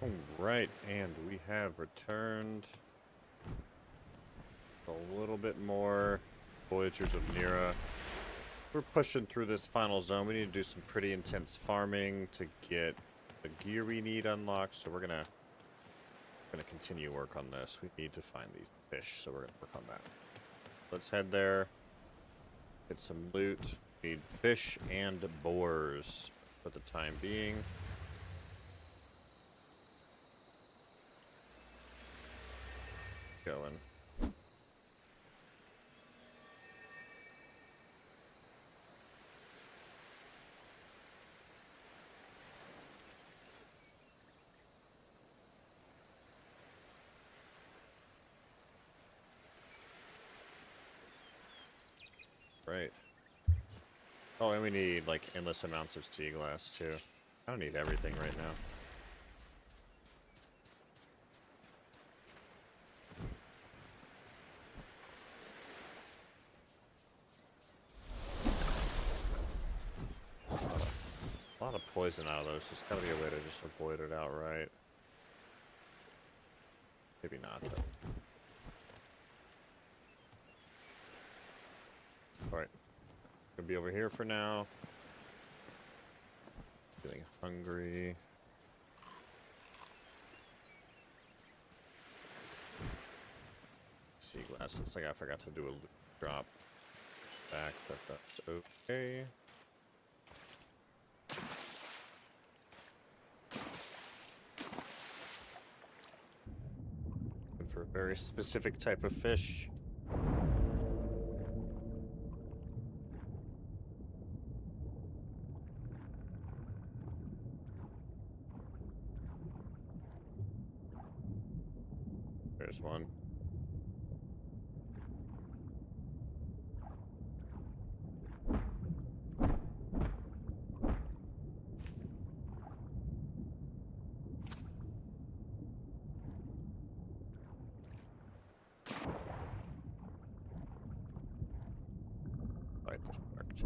Alright, and we have returned a little bit more Voyagers of Nera. We're pushing through this final zone. We need to do some pretty intense farming to get the gear we need unlocked, so we're gonna continue work on this. We need to find these fish, so we're gonna work on that. Let's head there, get some loot. We need fish and boars for the time being. Going. Right. Oh, and we need like endless amounts of steel glass too. I don't need everything right now. A lot of poison out of those. There's gotta be a way to just avoid it outright. Maybe not though. Alright. Gonna be over here for now. Getting hungry. Sea glass. Looks like I forgot to do a loot drop back, but that's okay. Good for a very specific type of fish. There's one. Right, marked.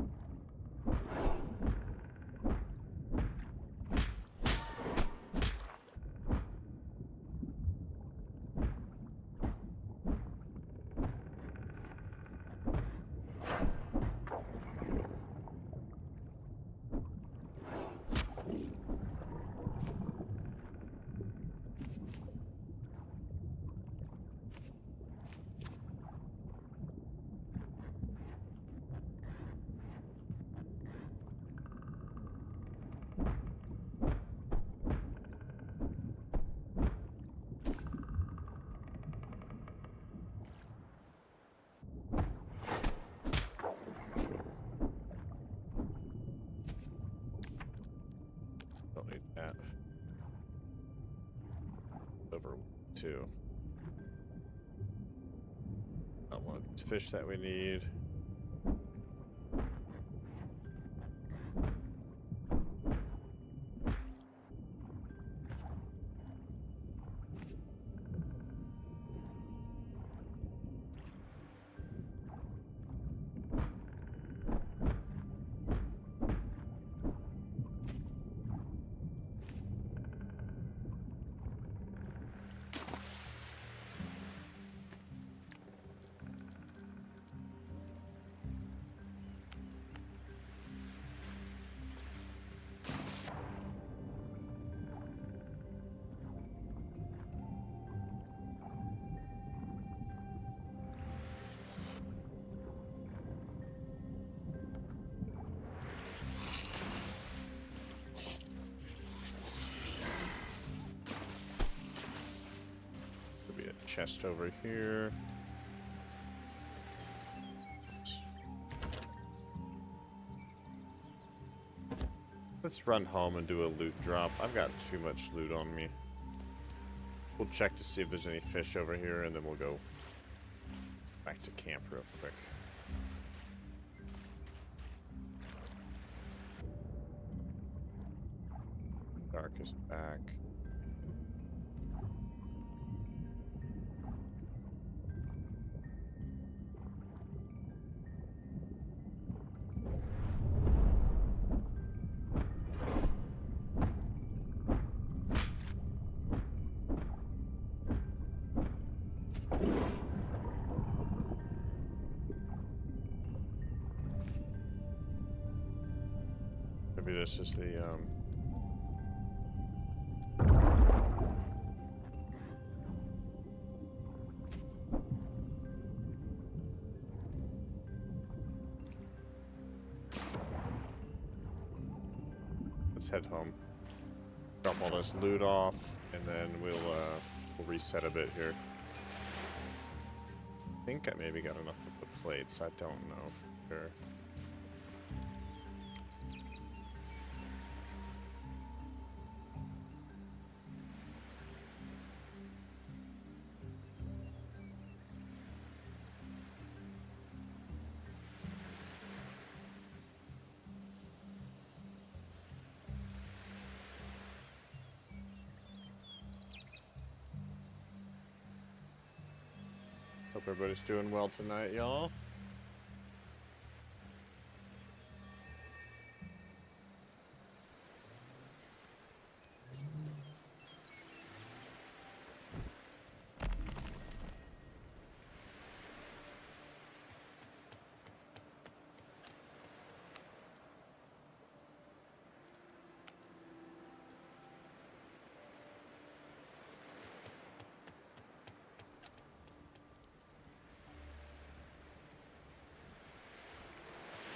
Don't need that. Over two. Not one of these fish that we need. Chest over here. Let's run home and do a loot drop. I've got too much loot on me. We'll check to see if there's any fish over here, and then we'll go back to camp real quick. Dark is back. this is the let's head home. Drop all this loot off, and then we'll reset a bit here. I think I maybe got enough of the plates. I don't know for sure. Hope everybody's doing well tonight, y'all.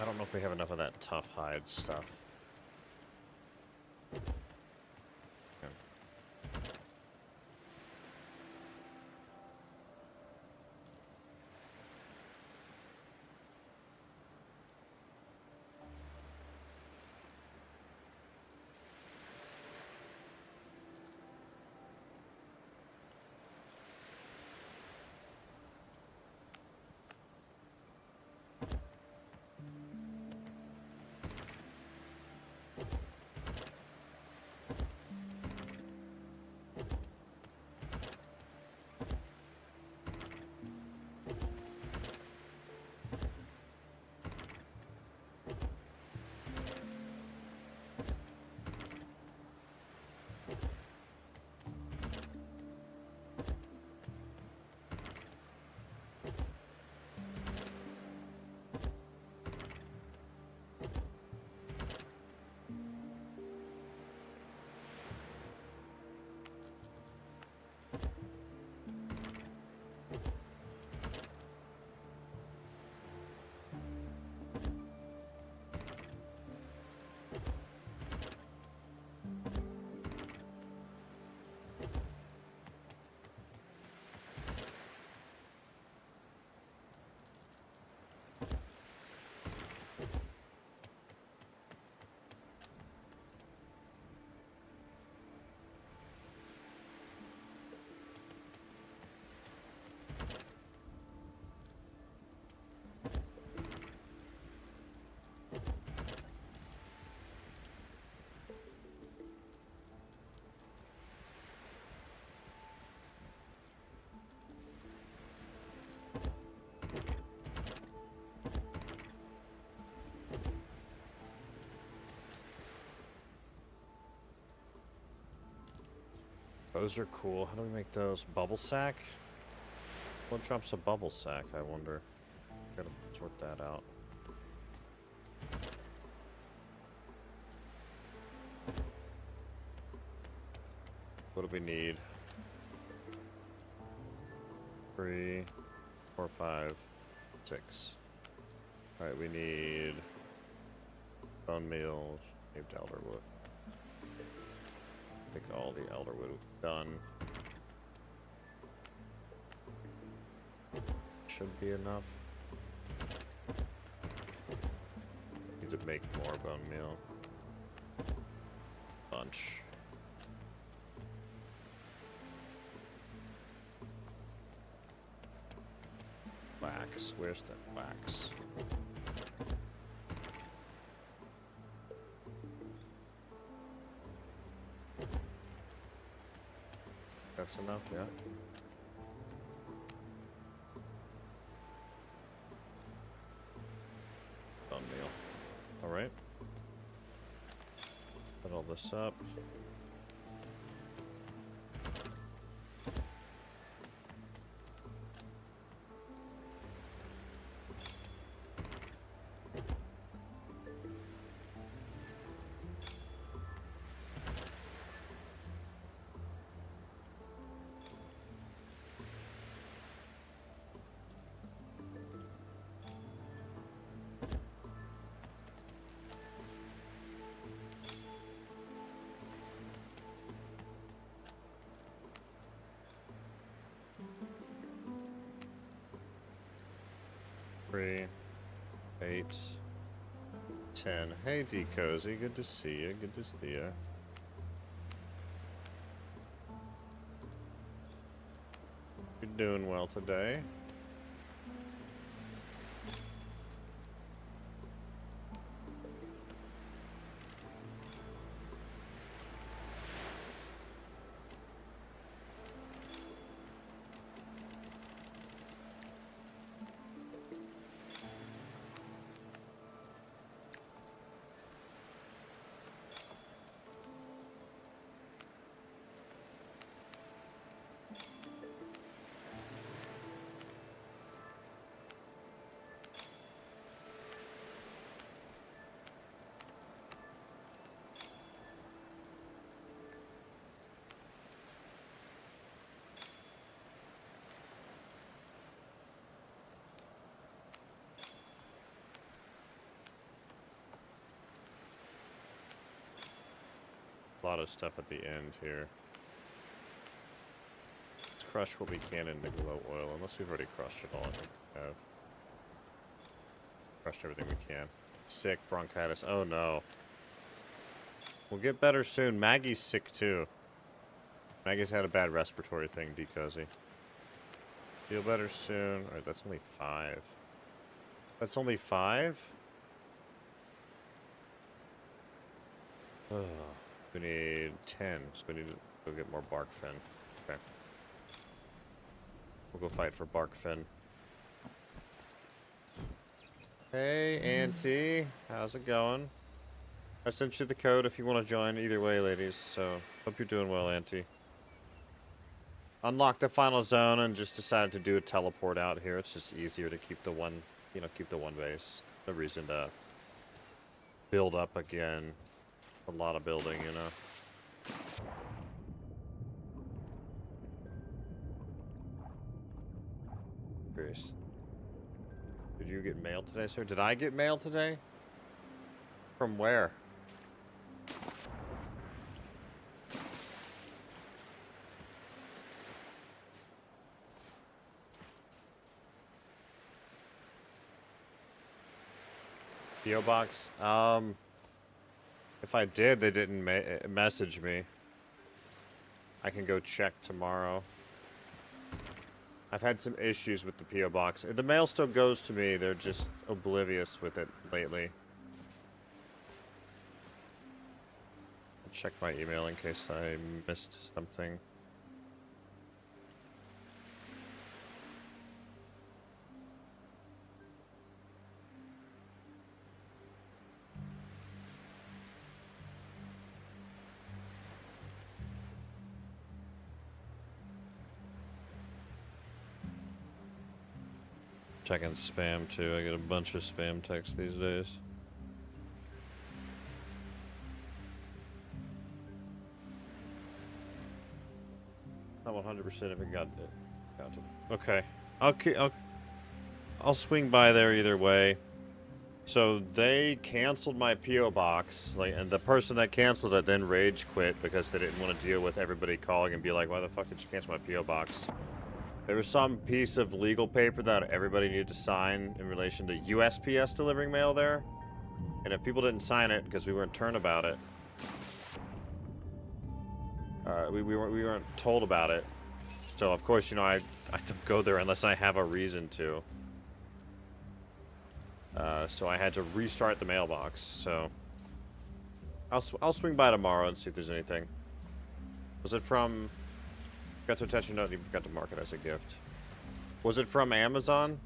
I don't know if we have enough of that tough hide stuff. Yeah. Those are cool. How do we make those? Bubble sack? What drops a bubble sack, I wonder? Gotta sort that out. What do we need? 3, 4, 5, 6. Alright, we need bone meal, shaved elderwood. I think all the elderwood is done. Should be enough. Need to make more bone meal. Bunch. Wax. Where's the wax? That's enough, yeah. Bone meal. Alright. Put all this up. 3, 8, 10. Hey, D Cozy, good to see you. Good to see you. You're doing well today. A lot of stuff at the end here. Let's crush what we can into glow oil, unless we've already crushed it all. I think we have. Crushed everything we can. Sick, bronchitis. Oh no. We'll get better soon. Maggie's sick too. Maggie's had a bad respiratory thing, D-Cozy. Feel better soon. Alright, that's only 5. That's only 5? Oh. We need 10, so we need to go get more bark fin. Okay. We'll go fight for bark fin. Hey, Auntie. How's it going? I sent you the code if you want to join. Either way, ladies. So, hope you're doing well, Auntie. Unlocked the final zone and just decided to do a teleport out here. It's just easier to keep the one, keep the one base. No reason to build up again. A lot of building, Curious. Did you get mail today, sir? Did I get mail today? From where? PO box? If I did, they didn't message me. I can go check tomorrow. I've had some issues with the PO box. The mail still goes to me. They're just oblivious with it lately. I'll check my email in case I missed something. Checking spam too. I get a bunch of spam texts these days. Not 100% if it got it. Okay. I'll swing by there either way. So they canceled my PO box, and the person that canceled it then rage quit because they didn't want to deal with everybody calling and be like, "Why the fuck did you cancel my PO box?" There was some piece of legal paper that everybody needed to sign in relation to USPS delivering mail there. And if people didn't sign it because we weren't turned about it, we weren't told about it. So of course, I don't go there unless I have a reason to. So I had to restart the mailbox. So I'll swing by tomorrow and see if there's anything. Was it from? Got to attach a note and you forgot to mark it as a gift. Was it from Amazon?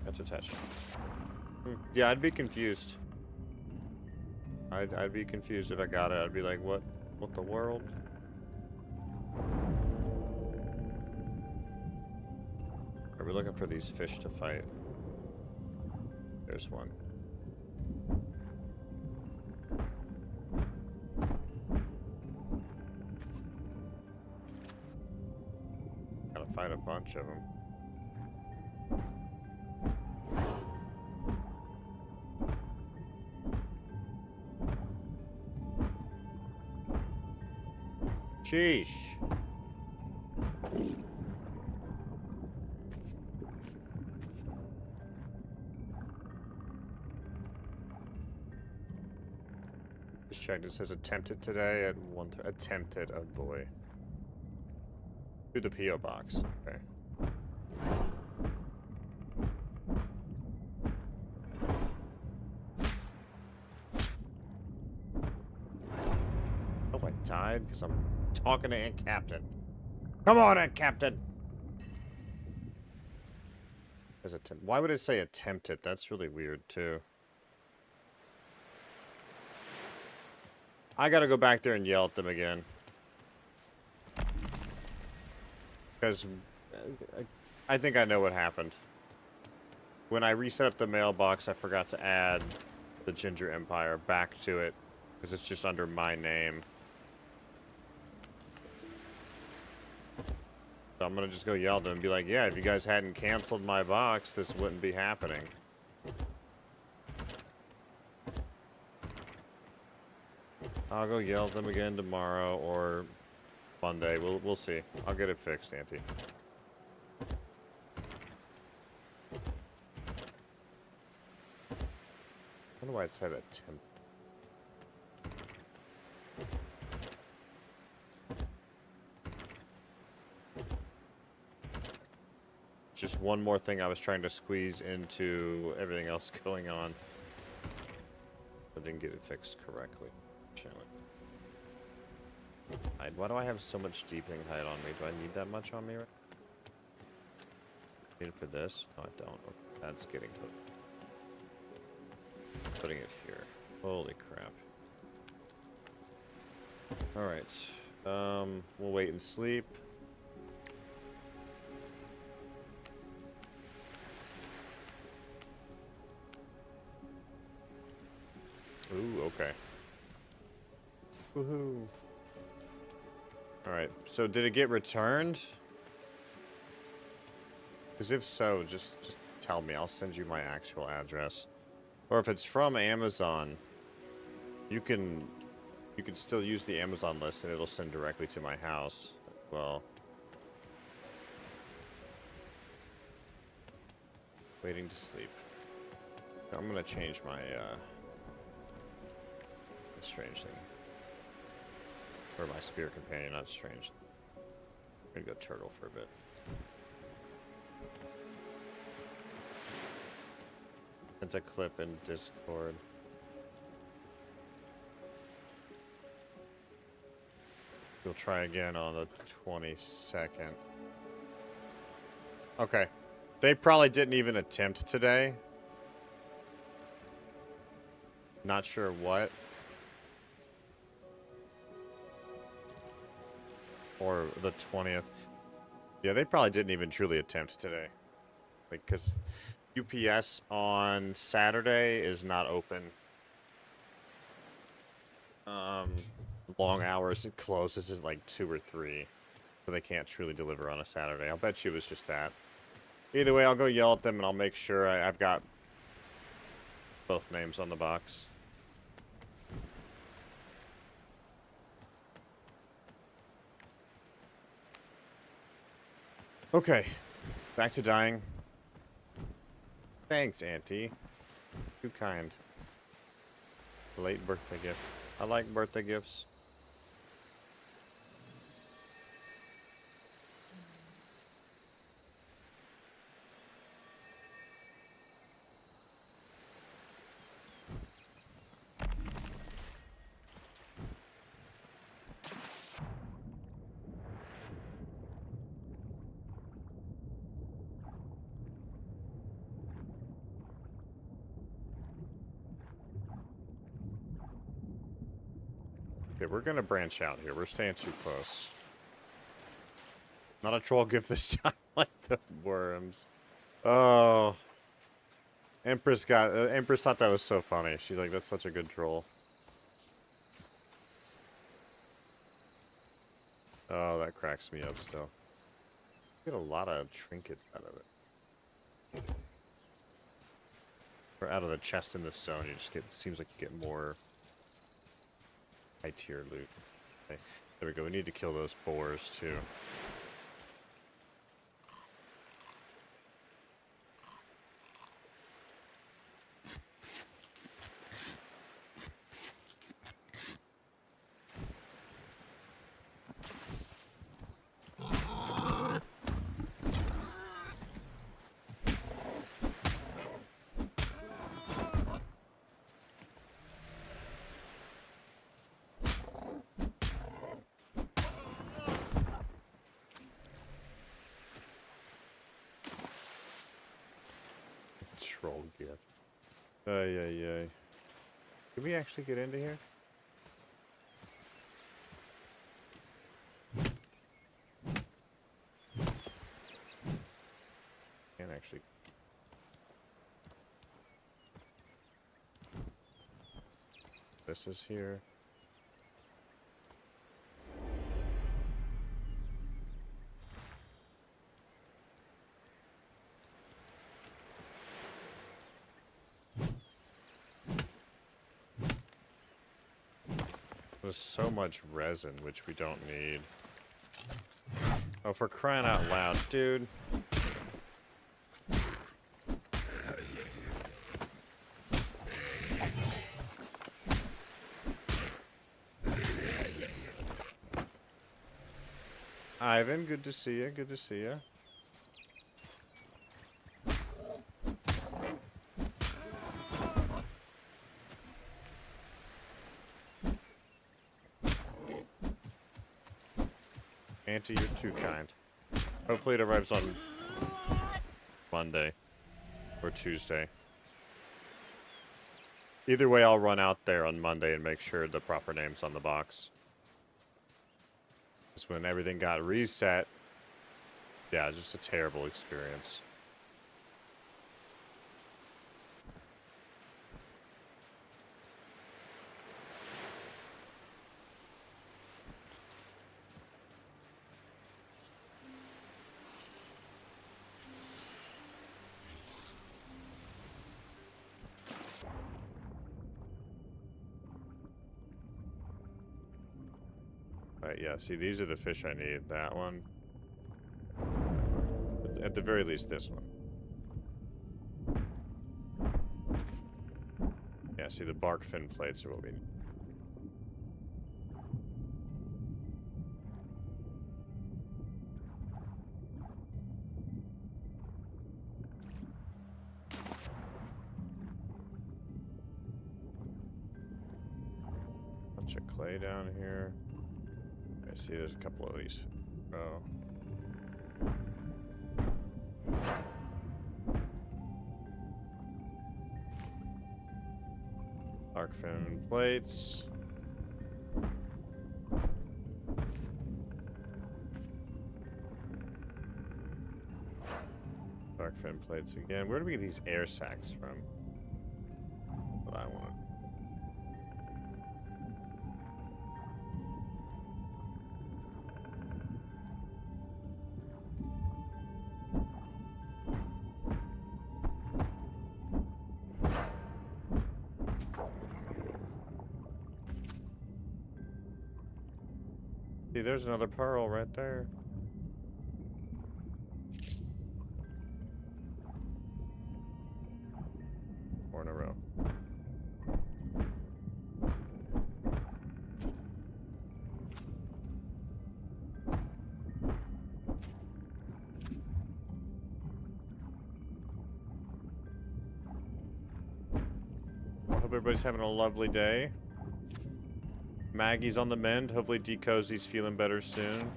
Got to attach. Yeah, I'd be confused. I'd be confused if I got it. I'd be like, what the world? We're looking for these fish to fight. There's one. Gotta fight a bunch of them. Sheesh. Just checked. It says attempted today at 1. Attempted. Oh boy. To the PO box. Okay. Oh, I died because I'm talking to Aunt Captain. Come on, Aunt Captain. Why would it say attempted? That's really weird too. I gotta go back there and yell at them again. Because I think I know what happened. When I reset up the mailbox, I forgot to add the Ginger Empire back to it. Because it's just under my name. So I'm gonna just go yell at them and be like, yeah, if you guys hadn't canceled my box, this wouldn't be happening. I'll go yell at them again tomorrow or Monday. We'll see. I'll get it fixed, Auntie. I wonder why it said attempt. Just one more thing I was trying to squeeze into everything else going on. I didn't get it fixed correctly. Why do I have so much deepening height on me? Do I need that much on me right now? Need it for this? No, I don't. Okay, that's getting put. Putting it here. Holy crap. Alright. We'll wait and sleep. Ooh, okay. Woohoo. Alright, so did it get returned? Because if so, just tell me. I'll send you my actual address. Or if it's from Amazon, you can still use the Amazon list and it'll send directly to my house. Well, waiting to sleep. I'm gonna change my strange thing. Or my spirit companion, not strange. I'm gonna go turtle for a bit. It's a clip in Discord. We'll try again on the 22nd. Okay. They probably didn't even attempt today. Not sure what. Or the 20th. Yeah, they probably didn't even truly attempt today. Like, because UPS on Saturday is not open. Long hours. It closes at like 2 or 3. So they can't truly deliver on a Saturday. I'll bet you it was just that. Either way, I'll go yell at them and I'll make sure I've got both names on the box. Okay, back to dying. Thanks, Auntie. Too kind. Late birthday gift. I like birthday gifts. Okay, we're gonna branch out here. We're staying too close. Not a troll gift this time, like the worms. Oh. Empress thought that was so funny. She's like, that's such a good troll. Oh, that cracks me up still. Get a lot of trinkets out of it. Or out of the chest in this zone, you just get, seems like you get more high tier loot. Okay. There we go. We need to kill those boars too. Troll gift. Ay. Did we actually get into here? Can't actually. This is here. There's so much resin, which we don't need. Oh, for crying out loud, dude. Ivan, good to see you, good to see you. Auntie, you're too kind. Hopefully it arrives on Monday or Tuesday. Either way, I'll run out there on Monday and make sure the proper name's on the box. Because when everything got reset, yeah, just a terrible experience. Alright, yeah, see, these are the fish I need. That one. At the very least, this one. Yeah, see, the bark fin plates are what we need. Bunch of clay down here. I see there's a couple of these. Oh. Arc fin plates. Arc fin plates again. Where do we get these air sacs from? What I want. See, there's another pearl right there. Four in a row. I hope everybody's having a lovely day. Maggie's on the mend. Hopefully Decozy's feeling better soon.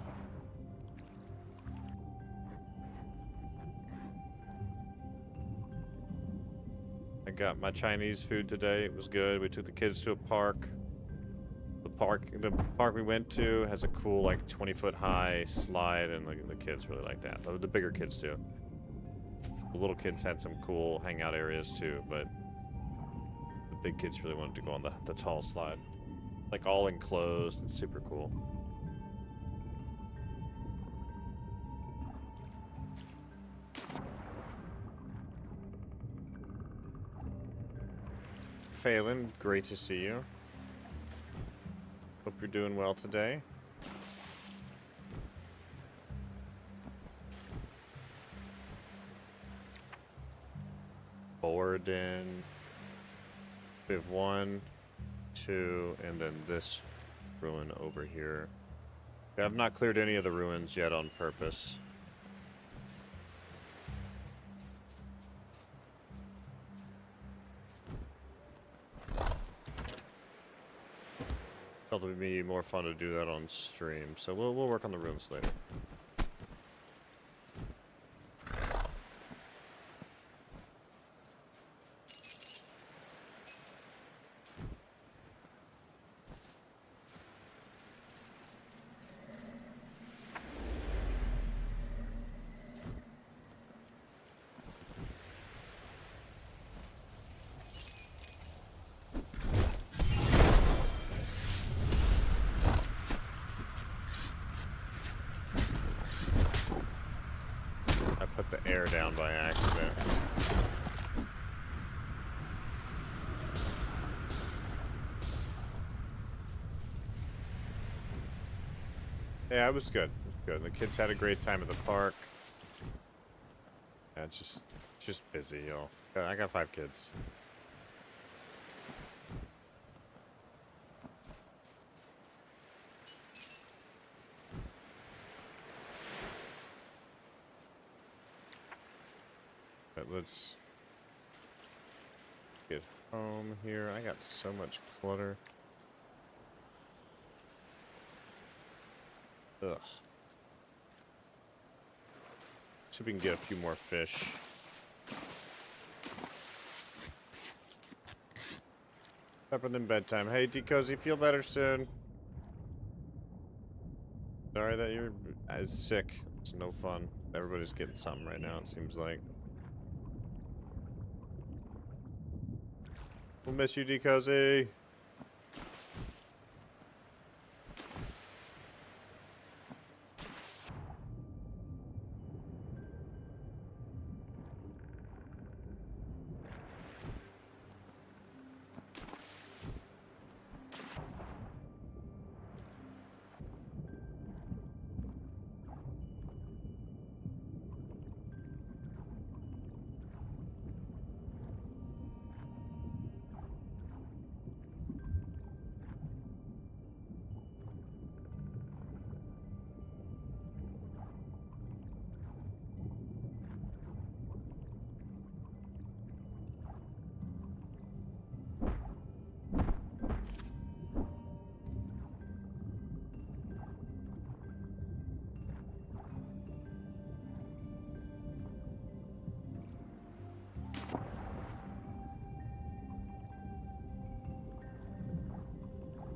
I got my Chinese food today. It was good. We took the kids to a park. The park we went to has a cool, like, 20-foot high slide, and the kids really like that. The bigger kids do. The little kids had some cool hangout areas too, but the big kids really wanted to go on the tall slide. Like all enclosed and super cool. Phelan, great to see you. Hope you're doing well today. forward in. We have 1, 2, and then this ruin over here. I've not cleared any of the ruins yet on purpose. Felt it would be more fun to do that on stream, so we'll work on the ruins later. Down by accident. Yeah, it was good. It was good. The kids had a great time at the park. Yeah, it's just busy, y'all. I got 5 kids. Let's get home here. I got so much clutter. Ugh. See if we can get a few more fish. Pepper than bedtime. Hey, D-Cozy, feel better soon. Sorry that you're sick. It's no fun. Everybody's getting something right now, it seems like. We'll miss you, D-Cozy.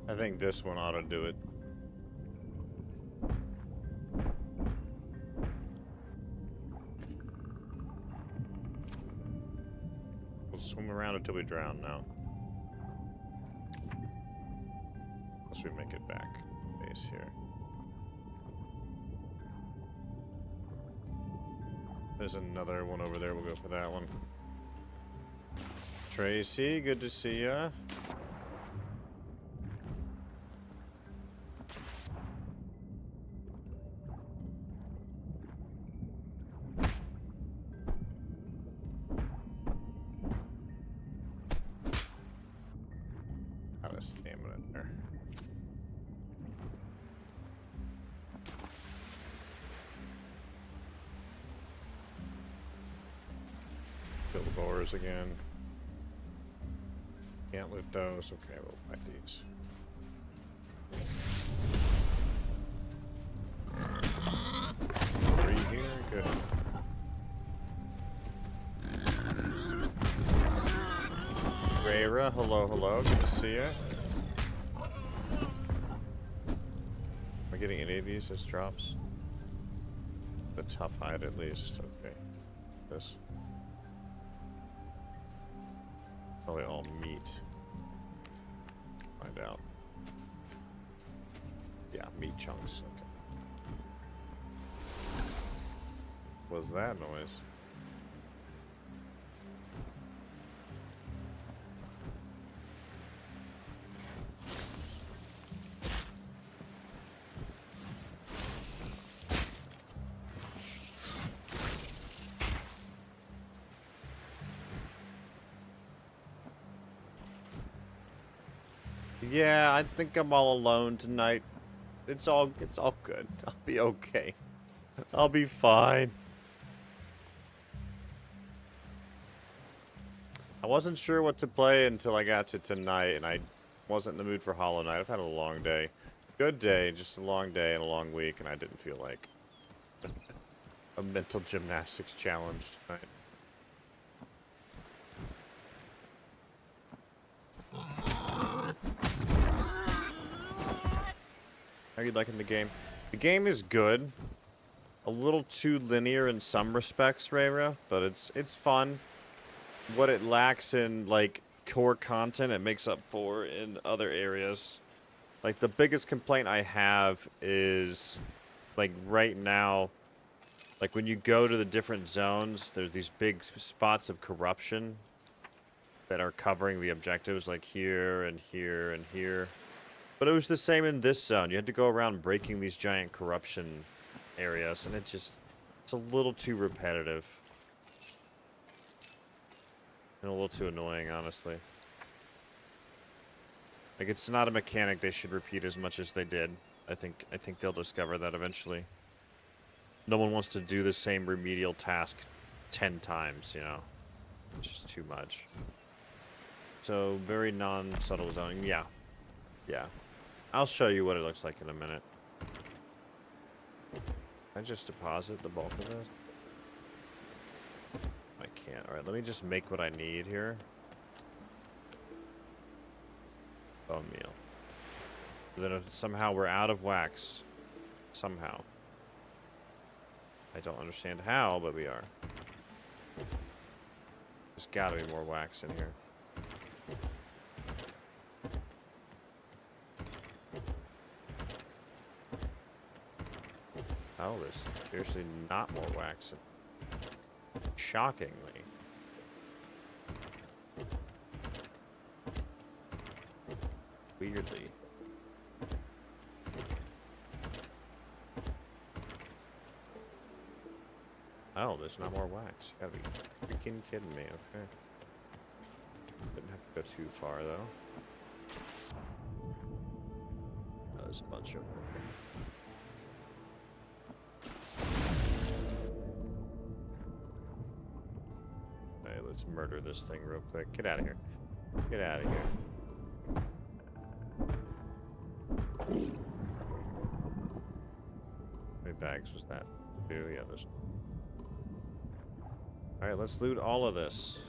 I think this one ought to do it. We'll swim around until we drown now. Unless we make it back. Base here. There's another one over there. We'll go for that one. Tracy, good to see ya. Again. Can't loot those. Okay, we'll buy these. Are you here? Good. Rayra, hello, hello. Good to see ya. Am I getting any of these as drops? The tough hide at least. Okay. This. Probably all meat. Find out. Yeah, meat chunks. Okay. What's that noise? Yeah, I think I'm all alone tonight. It's all good. I'll be okay. I'll be fine. I wasn't sure what to play until I got to tonight, and I wasn't in the mood for Hollow Knight. I've had a long day. Good day, just a long day and a long week, and I didn't feel like a mental gymnastics challenge tonight. How are you liking the game? The game is good. A little too linear in some respects, Rayra, but it's fun. What it lacks in, like, core content, it makes up for in other areas. Like, the biggest complaint I have is, like, right now, like, when you go to the different zones, there's these big spots of corruption that are covering the objectives, like here and here and here. But it was the same in this zone. You had to go around breaking these giant corruption areas, and it's a little too repetitive. And a little too annoying, honestly. Like, it's not a mechanic they should repeat as much as they did. I think they'll discover that eventually. No one wants to do the same remedial task 10 times, you know? It's just too much. So, very non-subtle zoning. Yeah. Yeah. I'll show you what it looks like in a minute. Can I just deposit the bulk of this? I can't. Alright, let me just make what I need here. Bone meal. Then if somehow we're out of wax. Somehow. I don't understand how, but we are. There's gotta be more wax in here. Oh, there's seriously not more wax. Shockingly. Weirdly. Oh, there's not more wax. You gotta be freaking kidding me, okay. Didn't have to go too far, though. Oh, there's a bunch of... Alright, let's murder this thing real quick. Get out of here. Get out of here. How many bags was that? 2? Yeah, there's... Alright, let's loot all of this.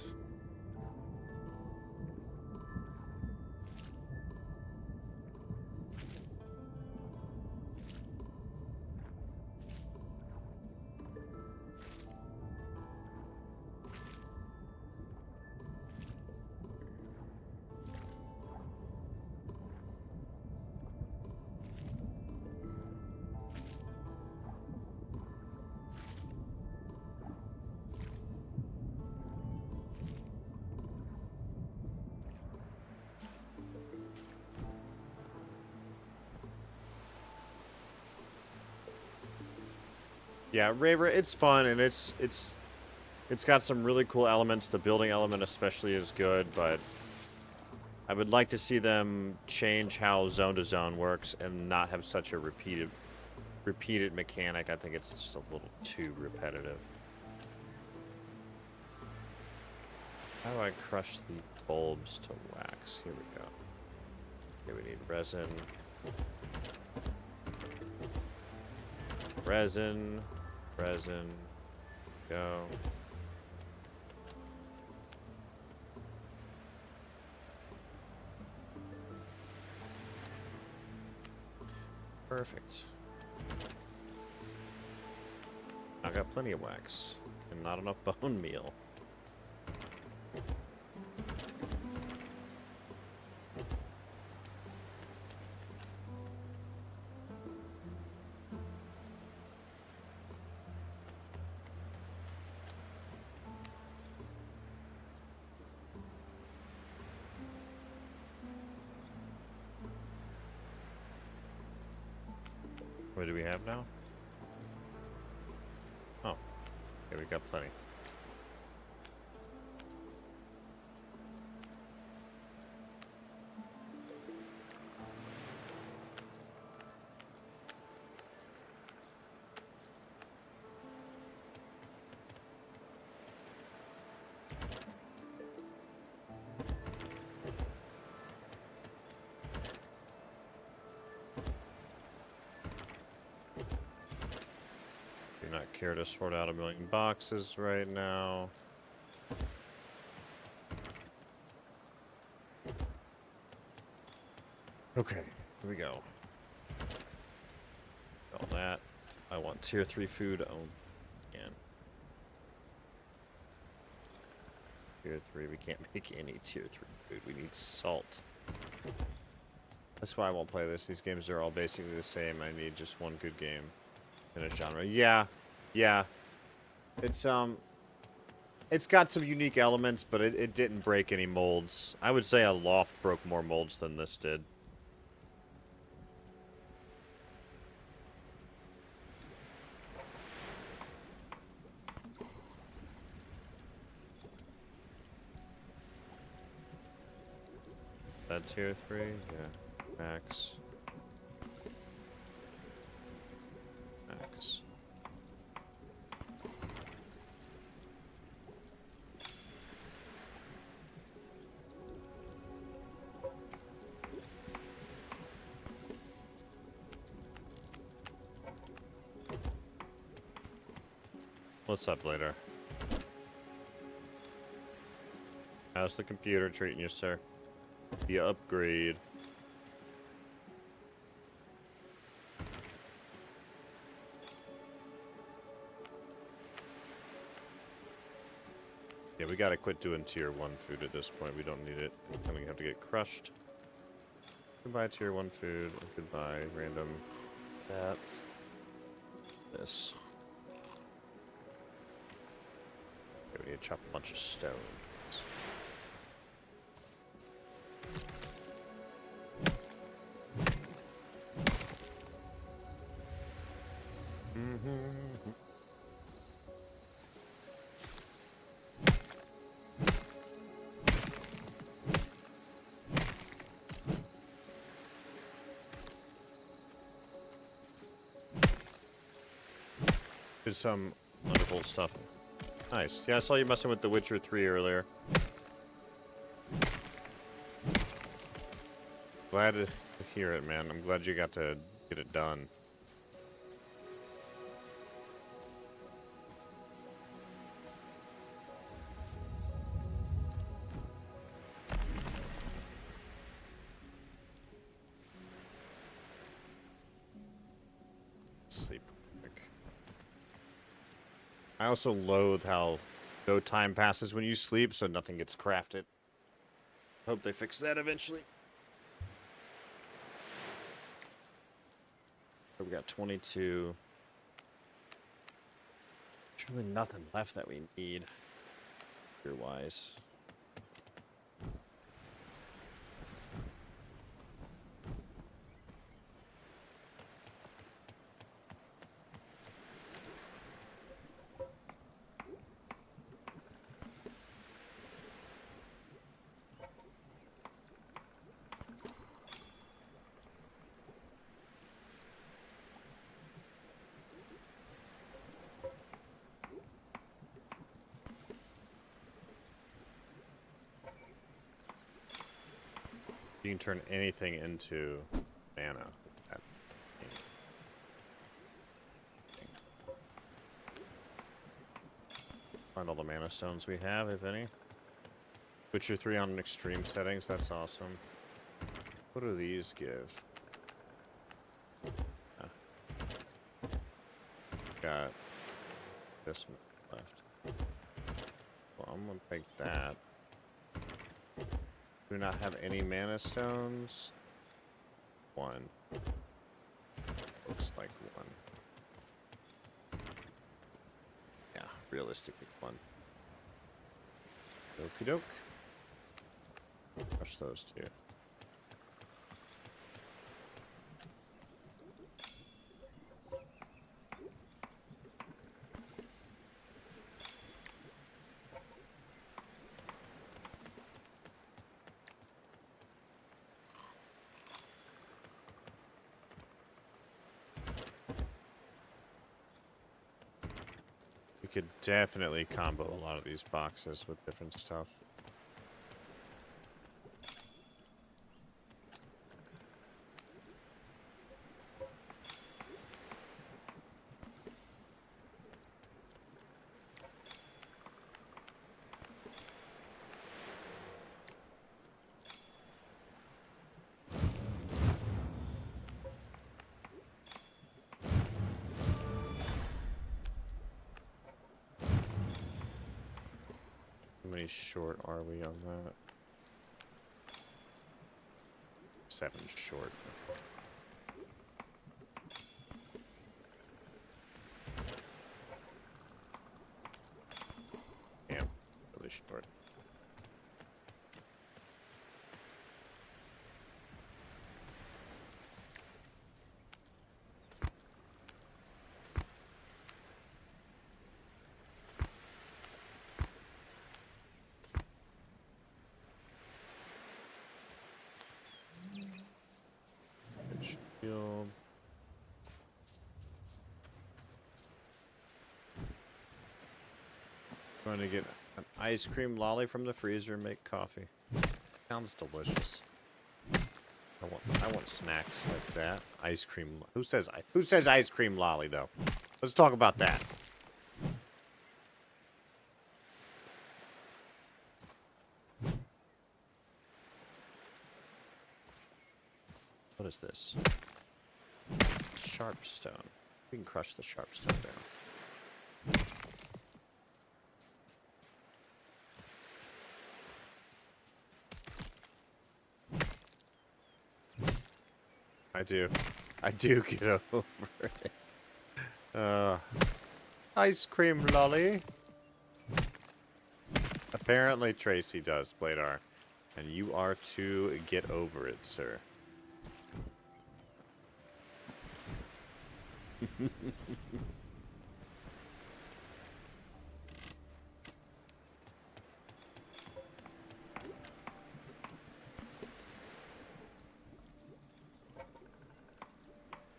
Yeah, Raver, it's fun, and it's got some really cool elements. The building element especially is good, but I would like to see them change how zone to zone works and not have such a repeated mechanic. I think it's just a little too repetitive. How do I crush the bulbs to wax? Here we go. Here we need resin. Resin. Resin. Go. Perfect. I got plenty of wax and not enough bone meal. What do we have now? Oh, okay, we got plenty. care to sort out 1,000,000 boxes right now. Okay, here we go. All that. I want tier 3 food. Oh, man. Tier 3, we can't make any tier 3 food. We need salt. That's why I won't play this. These games are all basically the same. I need just one good game in a genre. Yeah. It's got some unique elements, but it didn't break any molds. I would say a loft broke more molds than this did. That tier 3? Yeah. Max. Max. What's up later? How's the computer treating you, sir? The upgrade. Yeah, we gotta quit doing tier 1 food at this point. We don't need it. We're gonna have to get crushed. Goodbye tier 1 food. Goodbye random that. This. Okay, we need to chop a bunch of stone. Did some wonderful stuff. Nice. Yeah, I saw you messing with The Witcher 3 earlier. Glad to hear it, man. I'm glad you got to get it done. Sleep. I also loathe how no time passes when you sleep, so nothing gets crafted. Hope they fix that eventually. We got 22. There's really nothing left that we need, gear-wise. You can turn anything into mana. Find all the mana stones we have, if any. Witcher 3 on extreme settings, that's awesome. What do these give? Got this left. Well, I'm gonna take that. Do not have any mana stones. 1. Looks like 1. Yeah, realistically 1. Okie doke. Crush those 2. Could definitely combo a lot of these boxes with different stuff. How many short are we on that? 7 short. Damn, really short. Shield. Trying to get an ice cream lolly from the freezer and make coffee. Sounds delicious. I want snacks like that. Ice cream. Who says ice cream lolly though? Let's talk about that. What is this? Sharp stone. We can crush the sharp stone down. I do get over it. Ice cream lolly. Apparently Tracy does, Bladar. And you are to get over it, sir.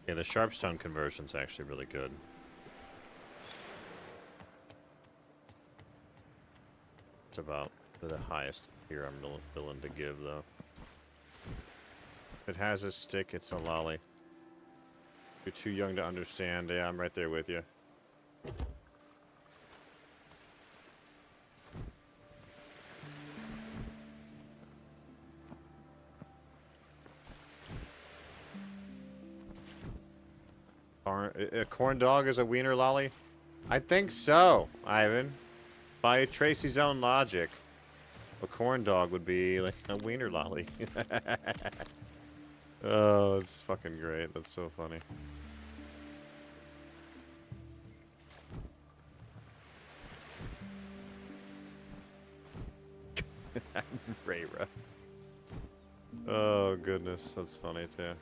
Yeah, the sharpstone conversion's actually really good. It's about the highest here I'm willing to give, though. If it has a stick, it's a lolly. You're too young to understand. Yeah, I'm right there with you. A corn dog is a wiener lolly? I think so, Ivan. By Tracy's own logic, a corn dog would be like a wiener lolly. Oh, it's fucking great. That's so funny. Rayra. Oh, goodness. That's funny, too.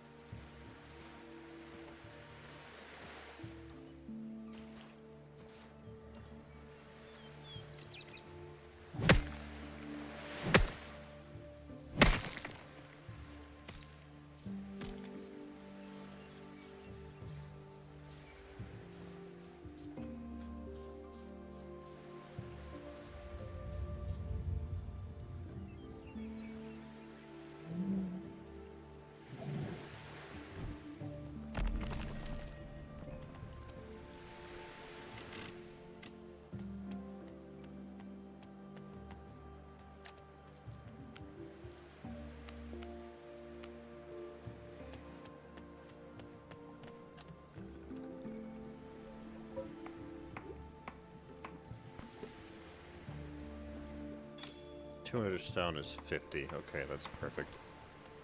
$200 stone is 50. Okay, that's perfect.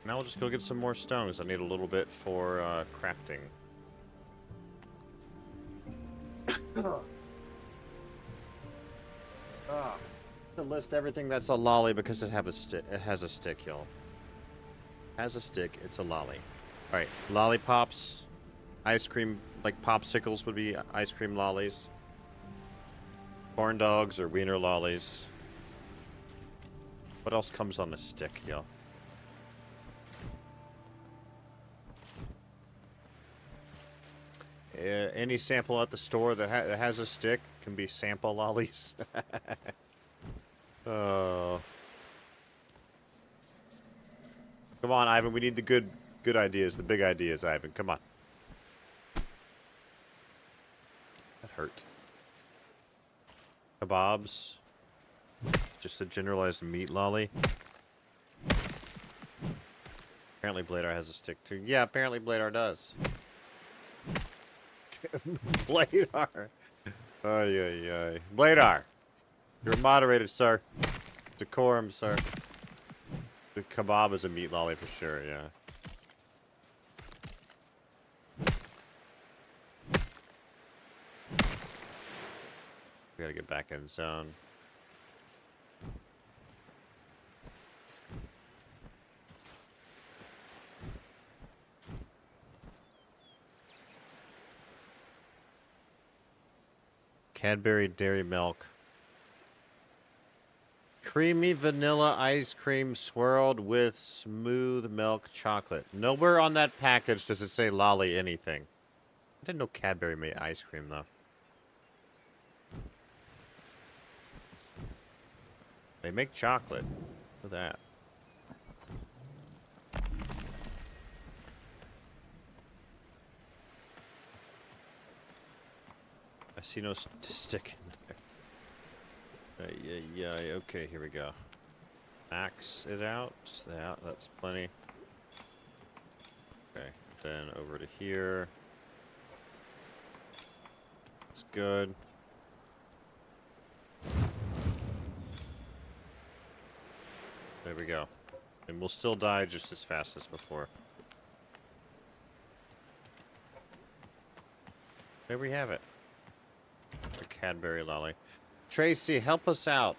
Now we'll just go get some more stone, because I need a little bit for crafting. To list everything that's a lolly because it has a stick, y'all. Has a stick, it's a lolly. Alright, lollipops, ice cream, like popsicles would be ice cream lollies. Corn dogs or wiener lollies. What else comes on a stick, y'all? Any sample at the store that has a stick can be sample lollies. Oh. Come on, Ivan. We need the good ideas, the big ideas, Ivan. Come on. That hurt. Kebabs. Just a generalized meat lolly. Apparently Bladar has a stick too. Yeah, apparently Bladar does. Bladar. Ay, ay, ay. Bladar. You're moderated, sir. Decorum, sir. The kebab is a meat lolly for sure, yeah. We gotta get back in zone. Cadbury Dairy Milk. Creamy vanilla ice cream swirled with smooth milk chocolate. Nowhere on that package does it say lolly anything. I didn't know Cadbury made ice cream, though. They make chocolate. Look at that. I see no stick in there. Yeah, okay, here we go. Max it out. That's plenty. Okay, then over to here. That's good. There we go. And we'll still die just as fast as before. There we have it. A Cadbury lolly. Tracy, help us out.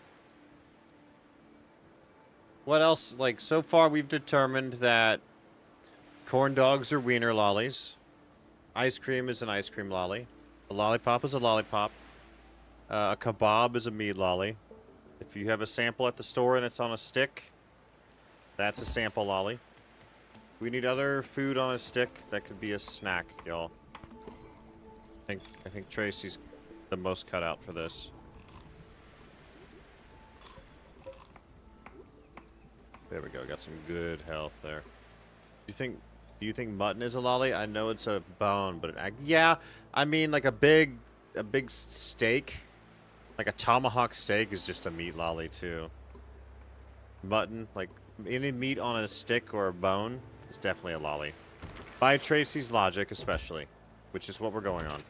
What else? Like, so far we've determined that corn dogs are wiener lollies. Ice cream is an ice cream lolly. A lollipop is a lollipop. A kebab is a meat lolly. If you have a sample at the store and it's on a stick, that's a sample lolly. We need other food on a stick. That could be a snack, y'all. I think Tracy's the most cut out for this. There we go. Got some good health there. Do you think mutton is a lolly? I know it's a bone, but yeah, I mean like a big steak, like a tomahawk steak is just a meat lolly too. Mutton, like any meat on a stick or a bone, is definitely a lolly. By Tracy's logic, especially, which is what we're going on.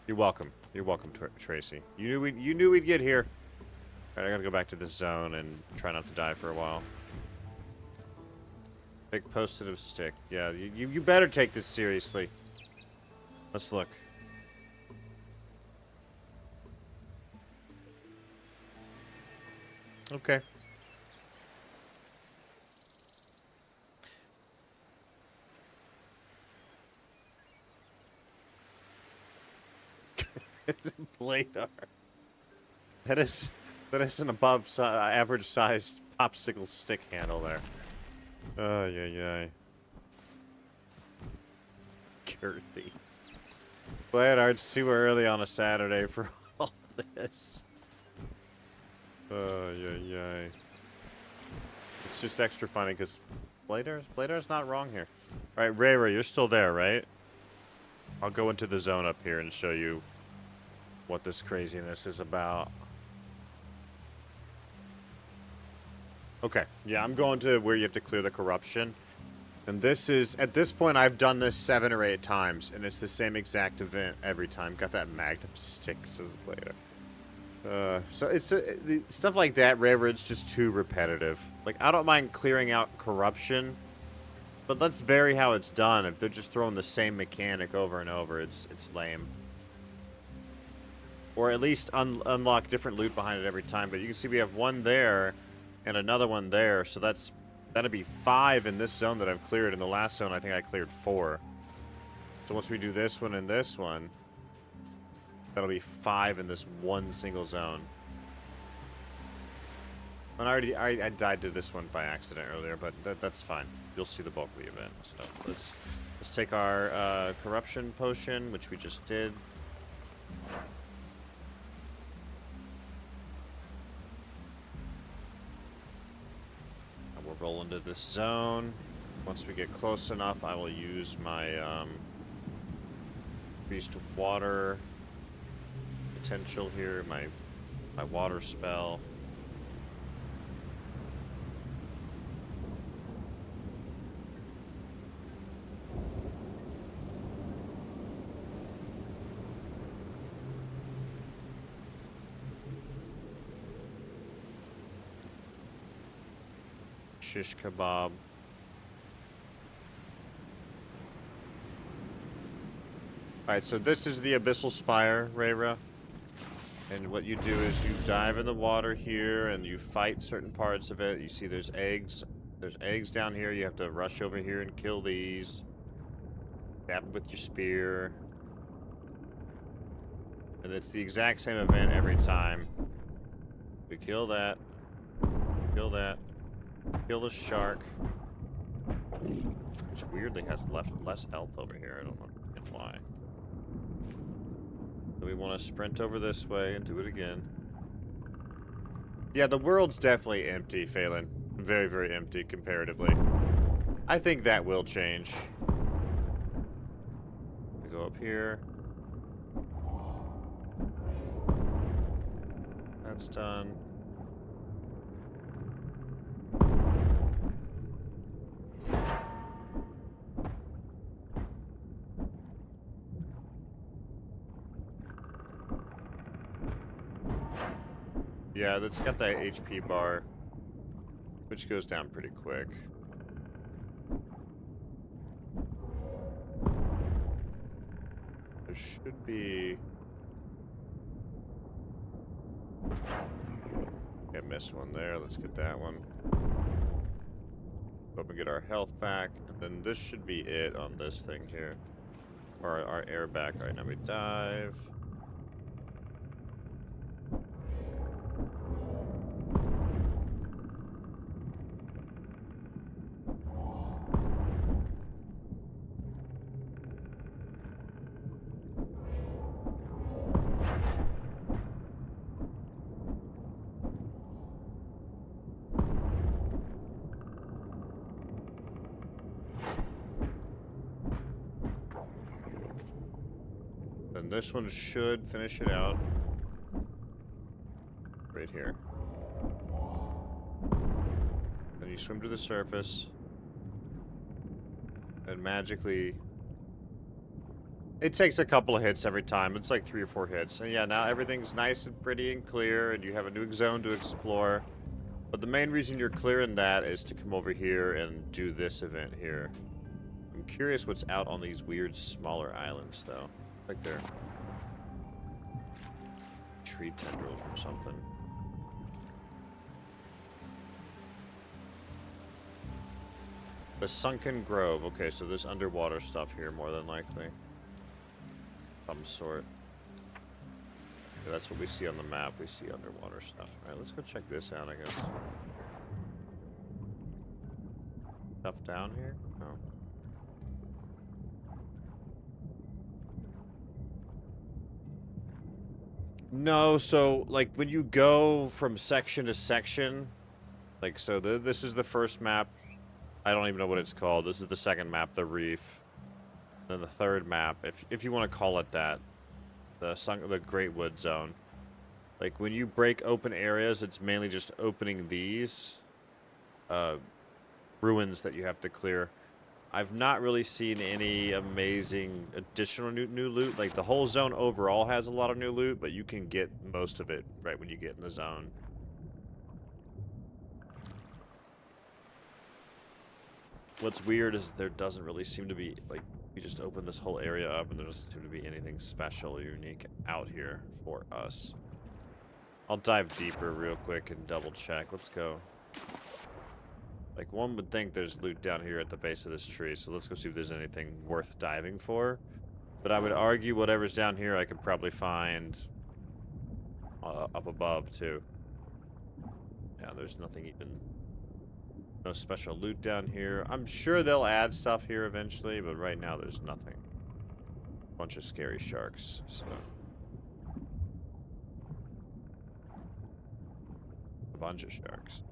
You're welcome. You're welcome, Tracy. You knew we'd get here. All right, I gotta go back to this zone and try not to die for a while. Big positive stick. Yeah, you better take this seriously. Let's look. Okay. Blade art. That is an above average sized popsicle stick handle there. Oh yeah. Girthy. Blade art's too early on a Saturday for all this. Oh yeah. It's just extra funny because Blade art's not wrong here. All right, Ray, you're still there, right? I'll go into the zone up here and show you what this craziness is about. Okay, yeah, I'm going to where you have to clear the corruption. And this is, at this point, I've done this 7 or 8 times, and it's the same exact event every time. Got that magnum stick, says Blader. So it's stuff like that, Raver, it's just too repetitive. Like, I don't mind clearing out corruption, but let's vary how it's done. If they're just throwing the same mechanic over and over, it's lame. Or at least unlock different loot behind it every time. But you can see we have one there and another one there. So that'd be 5 in this zone that I've cleared. In the last zone, I think I cleared 4. So once we do this one and this one, that'll be 5 in this one single zone. And I died to this one by accident earlier, but that's fine. You'll see the bulk of the event. So let's take our corruption potion, which we just did. Roll into this zone. Once we get close enough, I will use my increased water potential here, my water spell. Shish kebab. Alright, so this is the Abyssal Spire, Rayra. And what you do is you dive in the water here and you fight certain parts of it. You see there's eggs. There's eggs down here. You have to rush over here and kill these. Stab them with your spear. And it's the exact same event every time. We kill that. Kill that. Kill the shark. Which weirdly has less health over here. I don't know why. So we want to sprint over this way and do it again. Yeah, the world's definitely empty, Phelan. Very, very empty comparatively. I think that will change. We go up here. That's done. Yeah, that's got that HP bar, which goes down pretty quick. There should be... I missed one there. Let's get that one. Go up and get our health back. And then this should be it on this thing here. Or our air back. Alright, now we dive. And this one should finish it out. Right here. Then you swim to the surface. And magically... It takes a couple of hits every time. It's like 3 or 4 hits. And yeah, now everything's nice and pretty and clear, and you have a new zone to explore. But the main reason you're clearing that is to come over here and do this event here. I'm curious what's out on these weird smaller islands, though. Like they're tree tendrils or something. The Sunken Grove. Okay, so there's underwater stuff here, more than likely. Some sort. Yeah, that's what we see on the map. We see underwater stuff. Alright, let's go check this out, I guess. Stuff down here? Oh. No, so, like, when you go from section to section, like, so this is the first map. I don't even know what it's called. This is the second map, the reef. Then the third map, if you want to call it that, the Great Wood Zone. Like, when you break open areas, it's mainly just opening these ruins that you have to clear. I've not really seen any amazing additional new loot. Like, the whole zone overall has a lot of new loot, but you can get most of it right when you get in the zone. What's weird is there doesn't really seem to be, like, we just opened this whole area up and there doesn't seem to be anything special or unique out here for us. I'll dive deeper real quick and double check. Let's go. Like, one would think there's loot down here at the base of this tree, so let's go see if there's anything worth diving for. But I would argue whatever's down here I could probably find up above, too. Yeah, there's nothing even... No special loot down here. I'm sure they'll add stuff here eventually, but right now there's nothing. Bunch of scary sharks, so... A bunch of sharks.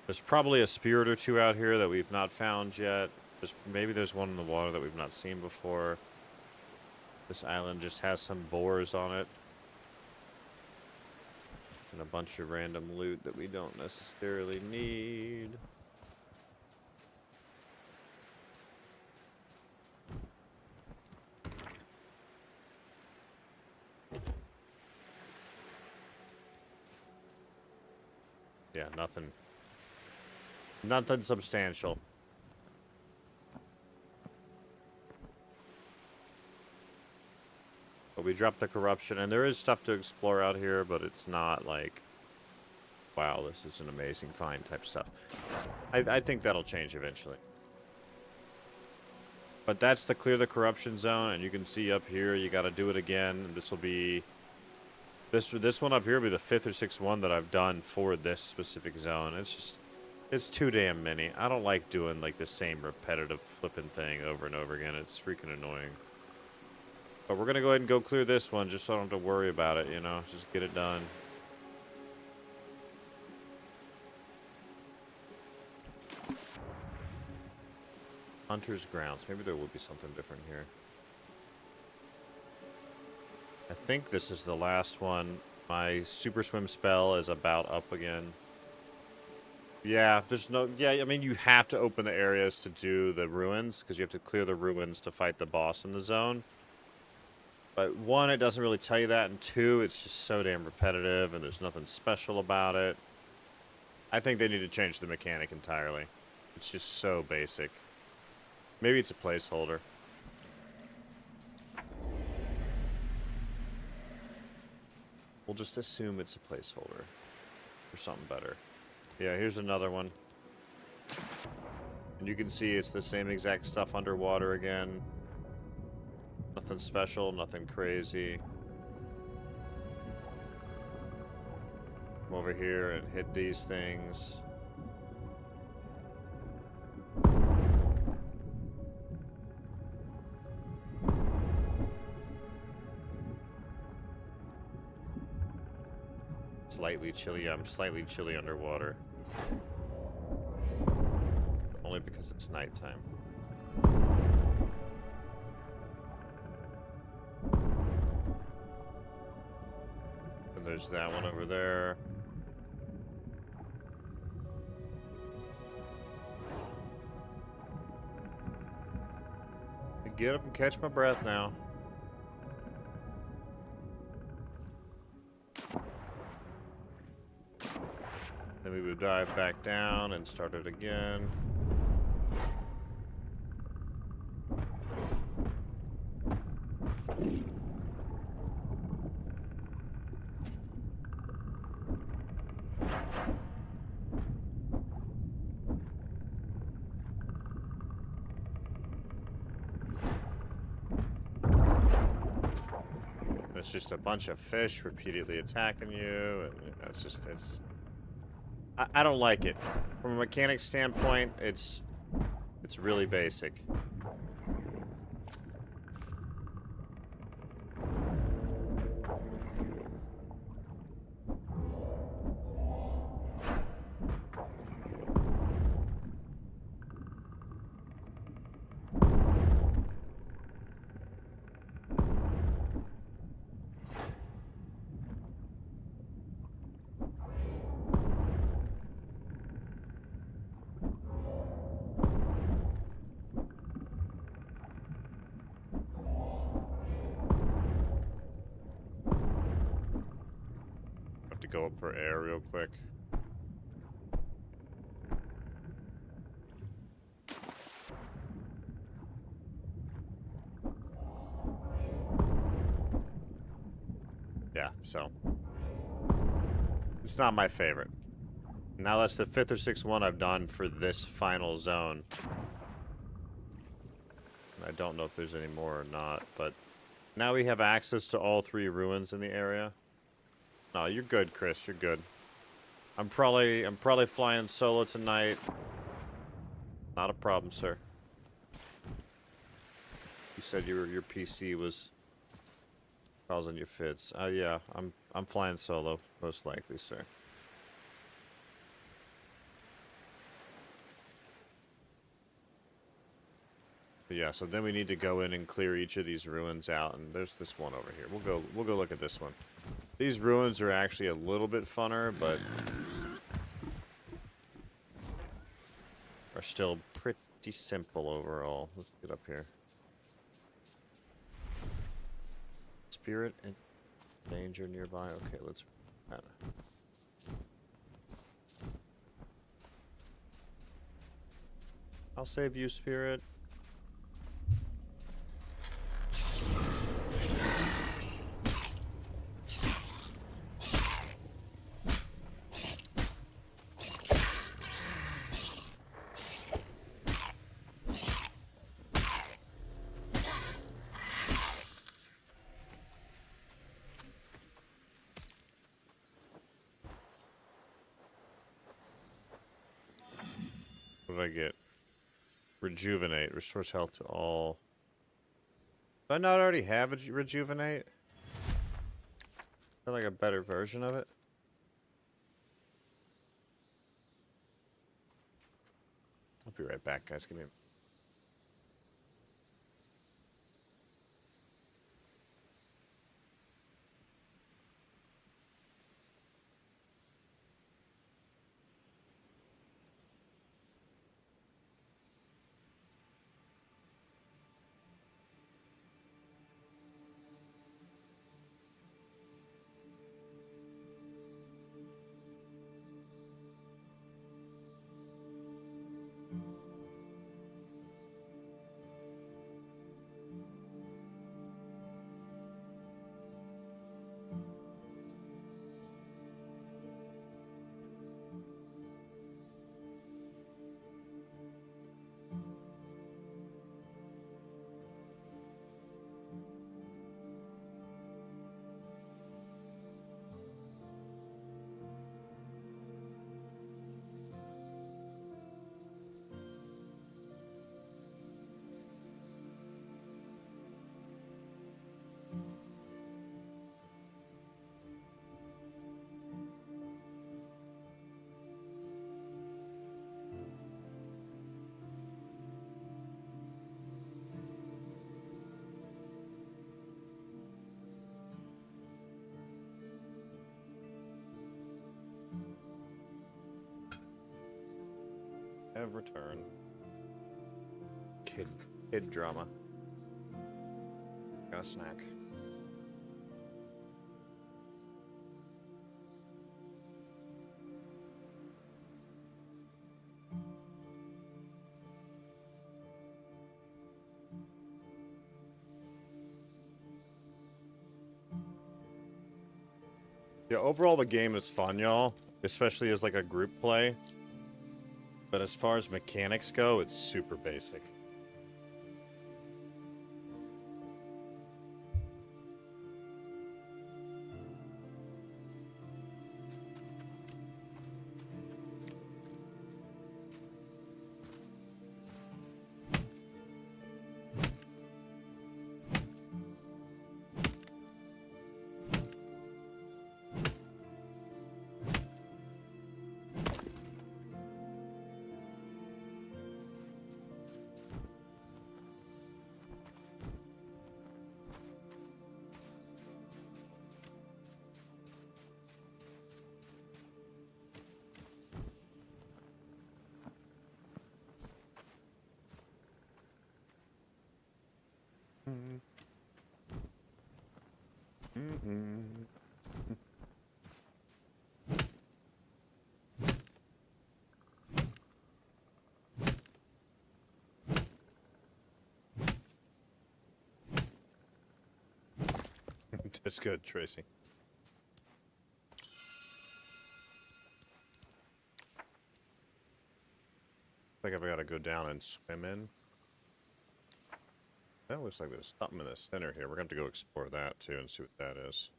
There's probably a spirit or two out here that we've not found yet. Maybe there's one in the water that we've not seen before. This island just has some boars on it. And a bunch of random loot that we don't necessarily need. Yeah, nothing. Nothing substantial. But we dropped the corruption, and there is stuff to explore out here, but it's not like, wow, this is an amazing find type stuff. I think that'll change eventually. But that's the clear the corruption zone, and you can see up here, you got to do it again. This will be, this one up here will be the 5th or 6th one that I've done for this specific zone. It's just, it's too damn many. I don't like doing like the same repetitive flipping thing over and over again. It's freaking annoying. But we're going to go ahead and go clear this one just so I don't have to worry about it, you know? Just get it done. Hunter's Grounds. Maybe there will be something different here. I think this is the last one. My Super Swim spell is about up again. Yeah, there's no... Yeah, I mean, you have to open the areas to do the ruins, because you have to clear the ruins to fight the boss in the zone. But one, it doesn't really tell you that, and two, it's just so damn repetitive, and there's nothing special about it. I think they need to change the mechanic entirely. It's just so basic. Maybe it's a placeholder. We'll just assume it's a placeholder for something better. Yeah, here's another one. And you can see it's the same exact stuff underwater again. Nothing special, nothing crazy. Come over here and hit these things. Slightly chilly. I'm slightly chilly underwater. Only because it's nighttime. And there's that one over there. Get up and catch my breath now. Then we would dive back down and start it again. It's just a bunch of fish repeatedly attacking you, and it's just, it's... I don't like it. From a mechanics standpoint, it's really basic. Go up for air real quick. Yeah, so it's not my favorite. Now that's the 5th or 6th one I've done for this final zone. I don't know if there's any more or not, but now we have access to all 3 ruins in the area. No, you're good, Chris. You're good. I'm probably flying solo tonight. Not a problem, sir. You said your PC was causing you fits. Yeah, I'm flying solo, most likely, sir. But yeah, so then we need to go in and clear each of these ruins out, and there's this one over here. We'll go look at this one. These ruins are actually a little bit funner, but are still pretty simple overall. Let's get up here. Spirit and danger nearby. Okay, let's. I'll save you, Spirit. What did I get? Rejuvenate. Restores health to all. Do I not already have a rejuvenate? Or like a better version of it? I'll be right back, guys. Give me a... Have returned. Kid drama. Got a snack. Yeah, overall the game is fun, y'all. Especially as like a group play. But as far as mechanics go, it's super basic. That's good, Tracy. I think I've got to go down and swim in. That looks like there's something in the center here. We're going to have to go explore that too and see what that is.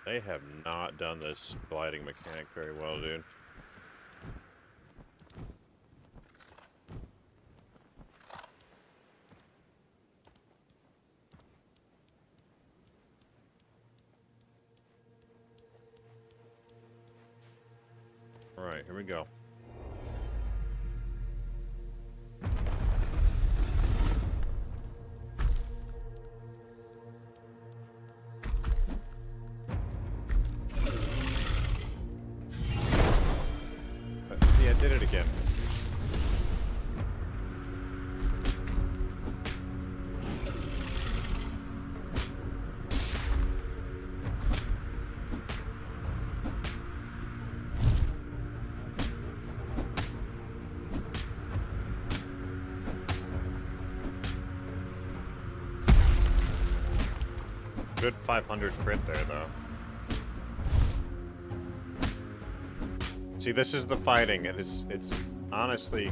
They have not done this gliding mechanic very well, dude. All right, here we go. Did it again. Good 500 crit there, though. See, this is the fighting, and it's honestly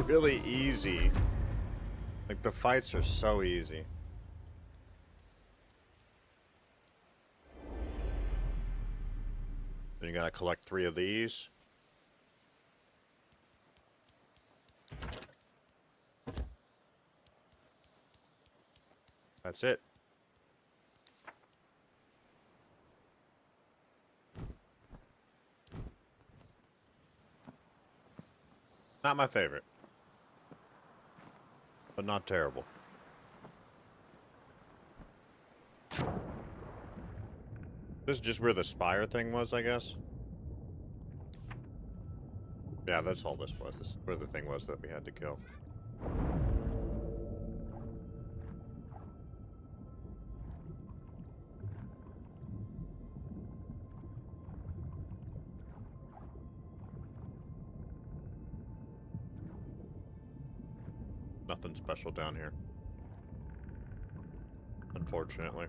really easy. Like, the fights are so easy. Then you gotta collect 3 of these. That's it. Not my favorite, but not terrible. This is just where the spire thing was, I guess. Yeah, that's all this was. This is where the thing was that we had to kill. Nothing special down here, unfortunately.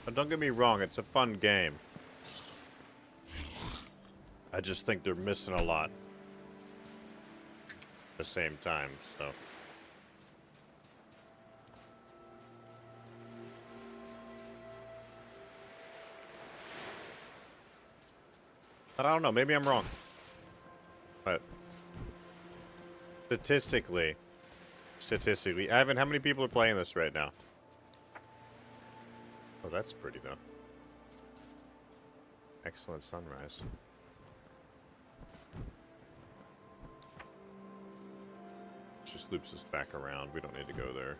But don't get me wrong, it's a fun game. I just think they're missing a lot at the same time, so. But I don't know, maybe I'm wrong. But statistically, Ivan, how many people are playing this right now? Oh, that's pretty, though. Excellent sunrise. It just loops us back around. We don't need to go there.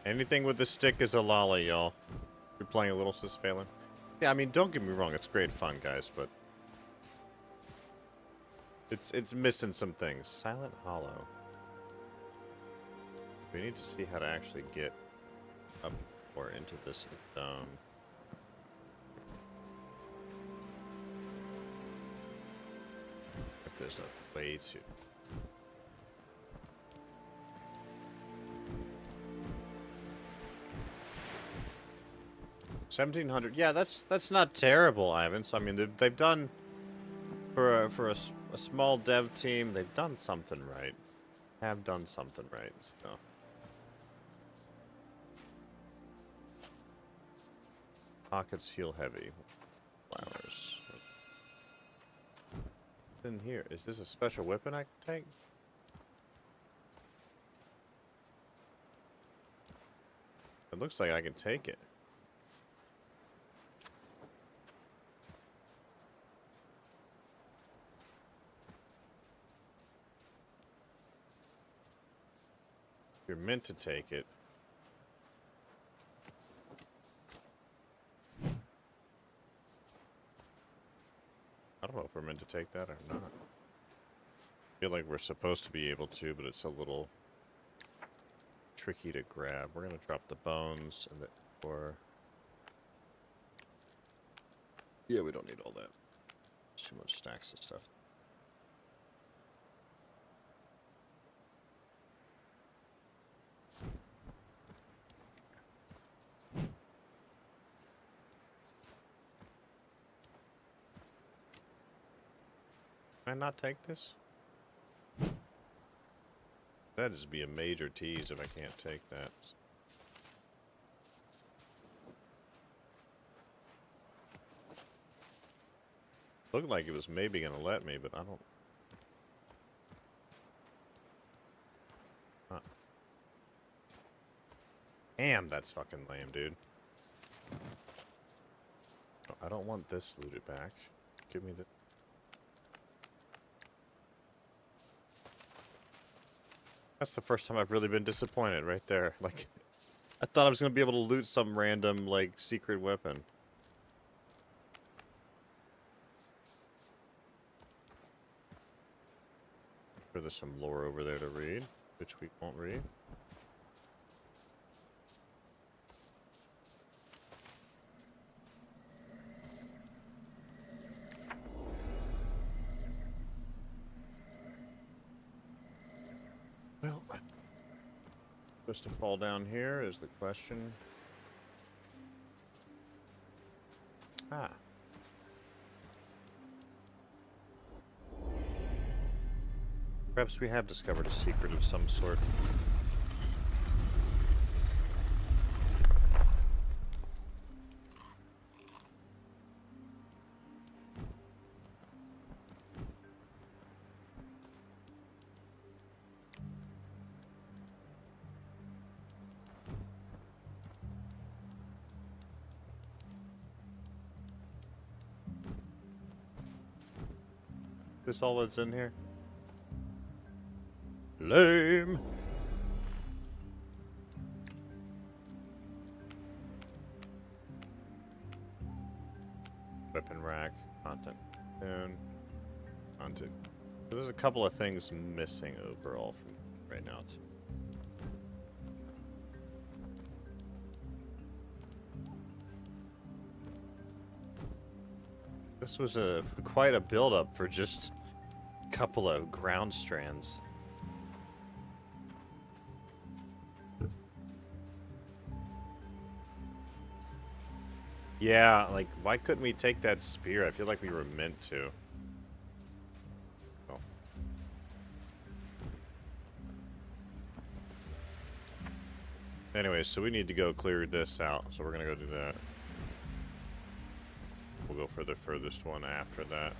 Anything with the stick is a lolly, y'all. You're playing a little sis Phelan. Yeah, I mean, don't get me wrong. It's great fun, guys, but it's missing some things. Silent Hollow. We need to see how to actually get up or into this dome. If there's a way to. $1,700. Yeah, that's not terrible, Ivan. So I mean, they've done for a small dev team. They've done something right. Have done something right. So. Pockets feel heavy. Flowers. In here, is this a special weapon I can take? It looks like I can take it. You're meant to take it. I don't know if we're meant to take that or not. I feel like we're supposed to be able to, but it's a little tricky to grab. We're gonna drop the bones and the ore. Yeah, we don't need all that. There's too much stacks of stuff. Can I not take this? That'd just be a major tease if I can't take that. Looked like it was maybe gonna let me, but I don't. Huh. Damn, that's fucking lame, dude. Oh, I don't want this looted back. Give me the. That's the first time I've really been disappointed right there. Like, I thought I was gonna be able to loot some random, like, secret weapon. Sure, there's some lore over there to read, which we won't read. Well, supposed to fall down here is the question. Ah. Perhaps we have discovered a secret of some sort. This all that's in here? Lame! Weapon rack, content, and content. There's a couple of things missing overall from right now. This was quite a build-up for just a couple of ground strands. Yeah, like, why couldn't we take that spear? I feel like we were meant to. Oh. Anyway, so we need to go clear this out, so we're gonna go do that. We'll go for the furthest one after that.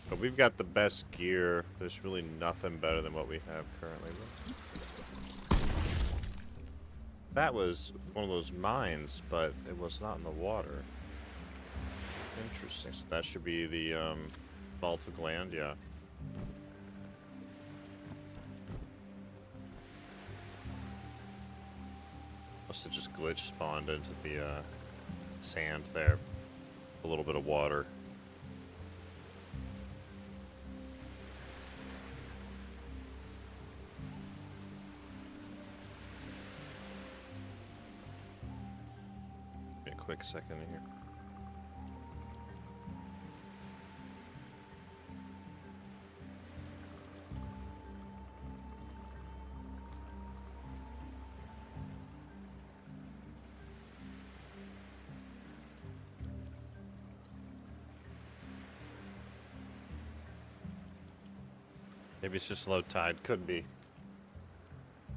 But we've got the best gear. There's really nothing better than what we have currently. That was one of those mines, but it was not in the water. Interesting. So that should be the Baltic land, yeah. Must have just glitch spawned into the sand there. A little bit of water. Give me a quick second here. Maybe it's just low tide. Could be.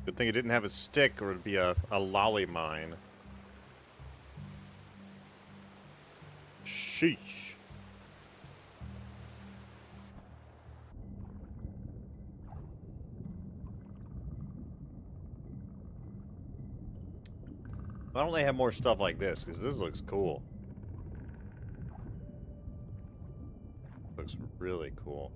Good thing it didn't have a stick, or it'd be a lolly mine. Sheesh. Why don't they have more stuff like this? Because this looks cool. Looks really cool.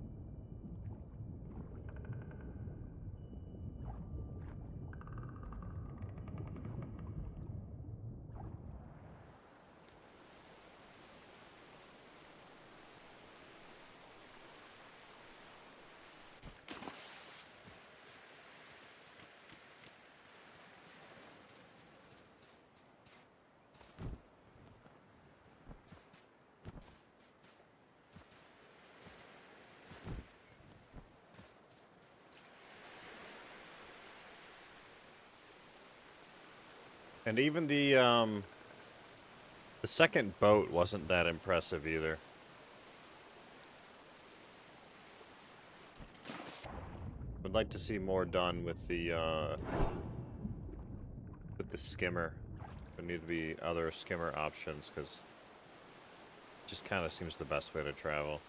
And even the second boat wasn't that impressive either. Would like to see more done with the skimmer. There need to be other skimmer options, because Just kind of seems the best way to travel.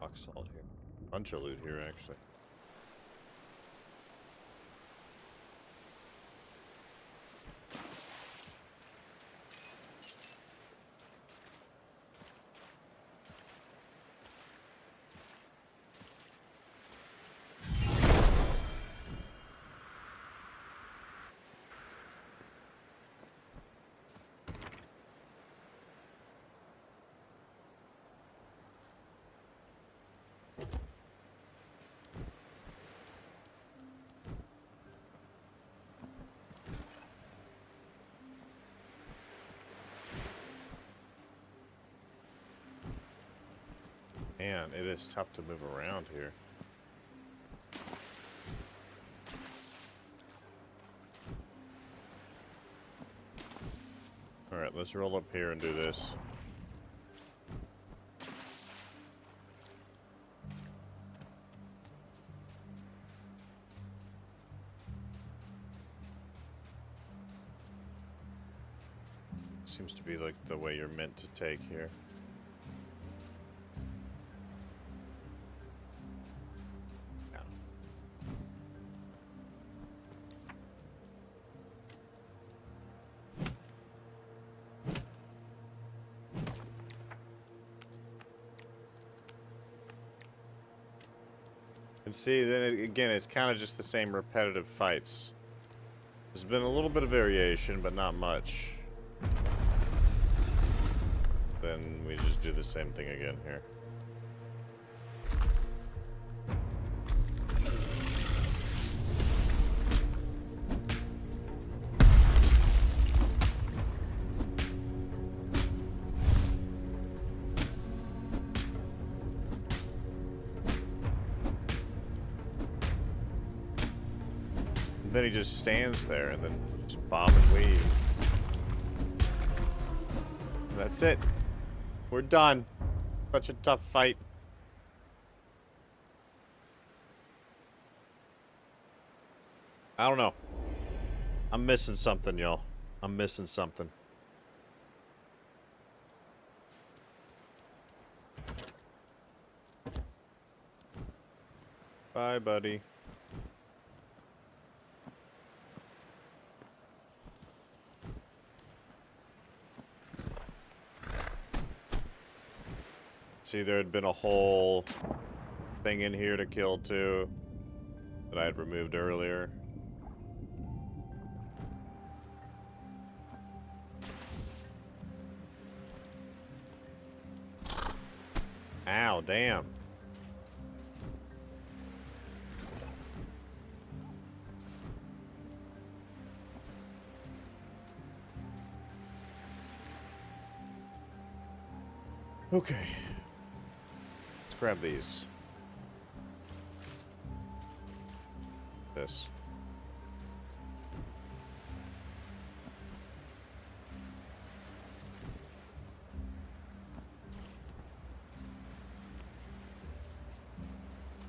Rock salt here. Bunch of loot here, actually. Man, it is tough to move around here. Alright, let's roll up here and do this. Seems to be like the way you're meant to take here. And see, then again, it's kind of just the same repetitive fights. There's been a little bit of variation, but not much. Then we just do the same thing again here. Then he just stands there and then just bomb and weave. That's it. We're done. Such a tough fight. I don't know. I'm missing something, y'all. I'm missing something. Bye, buddy. See, there had been a whole thing in here to kill too that I had removed earlier. Ow, damn. Okay. Grab these. This.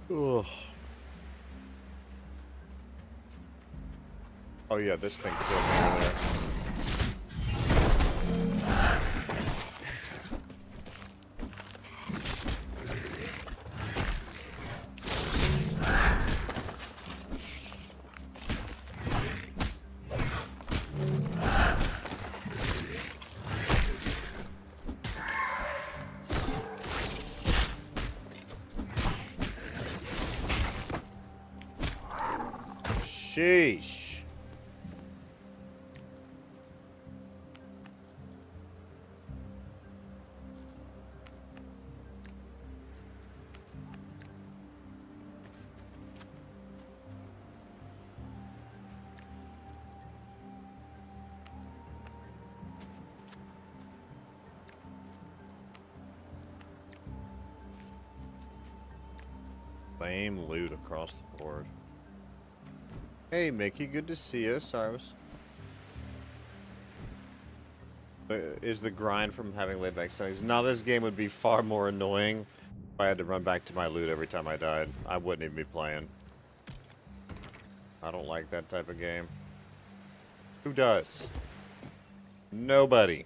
Ugh. Oh yeah, this thing killed me over there. Sheesh. Lame loot across the board. Hey, Mickey, good to see you. Sorry, I was is the grind from having laid back settings. Now this game would be far more annoying if I had to run back to my loot every time I died. I wouldn't even be playing. I don't like that type of game. Who does? Nobody.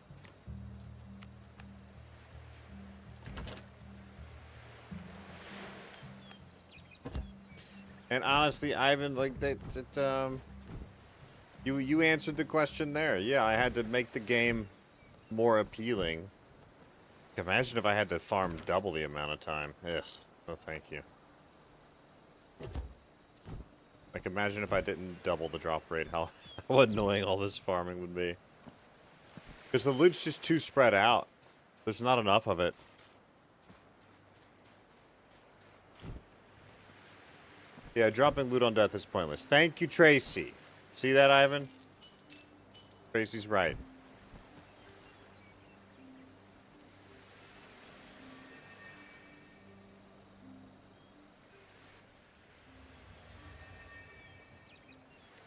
And honestly, Ivan, like you answered the question there. Yeah, I had to make the game more appealing. Imagine if I had to farm double the amount of time. Ugh. No, thank you. Like, imagine if I didn't double the drop rate, how annoying all this farming would be. Because the loot's just too spread out. There's not enough of it. Yeah, dropping loot on death is pointless. Thank you, Tracy. See that, Ivan? Tracy's right.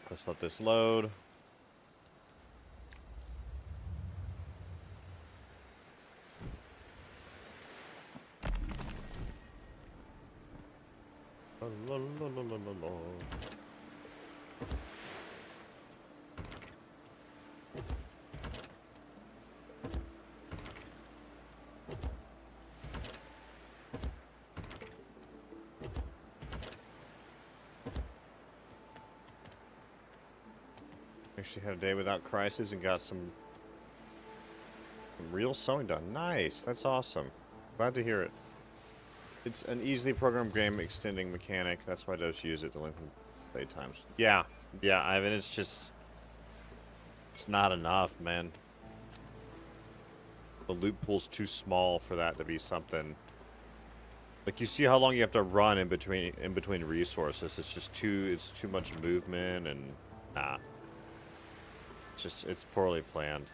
Let's let this load. La, la, la, la, la, la. Actually had a day without crisis and got some real sewing done. Nice, that's awesome. Glad to hear it. It's an easily programmed game extending mechanic. That's why devs use it to lengthen play times. Yeah, yeah, Ivan, it's just... It's not enough, man. The loot pool's too small for that to be something. Like, you see how long you have to run in between resources. It's just too much movement and... Nah. It's poorly planned.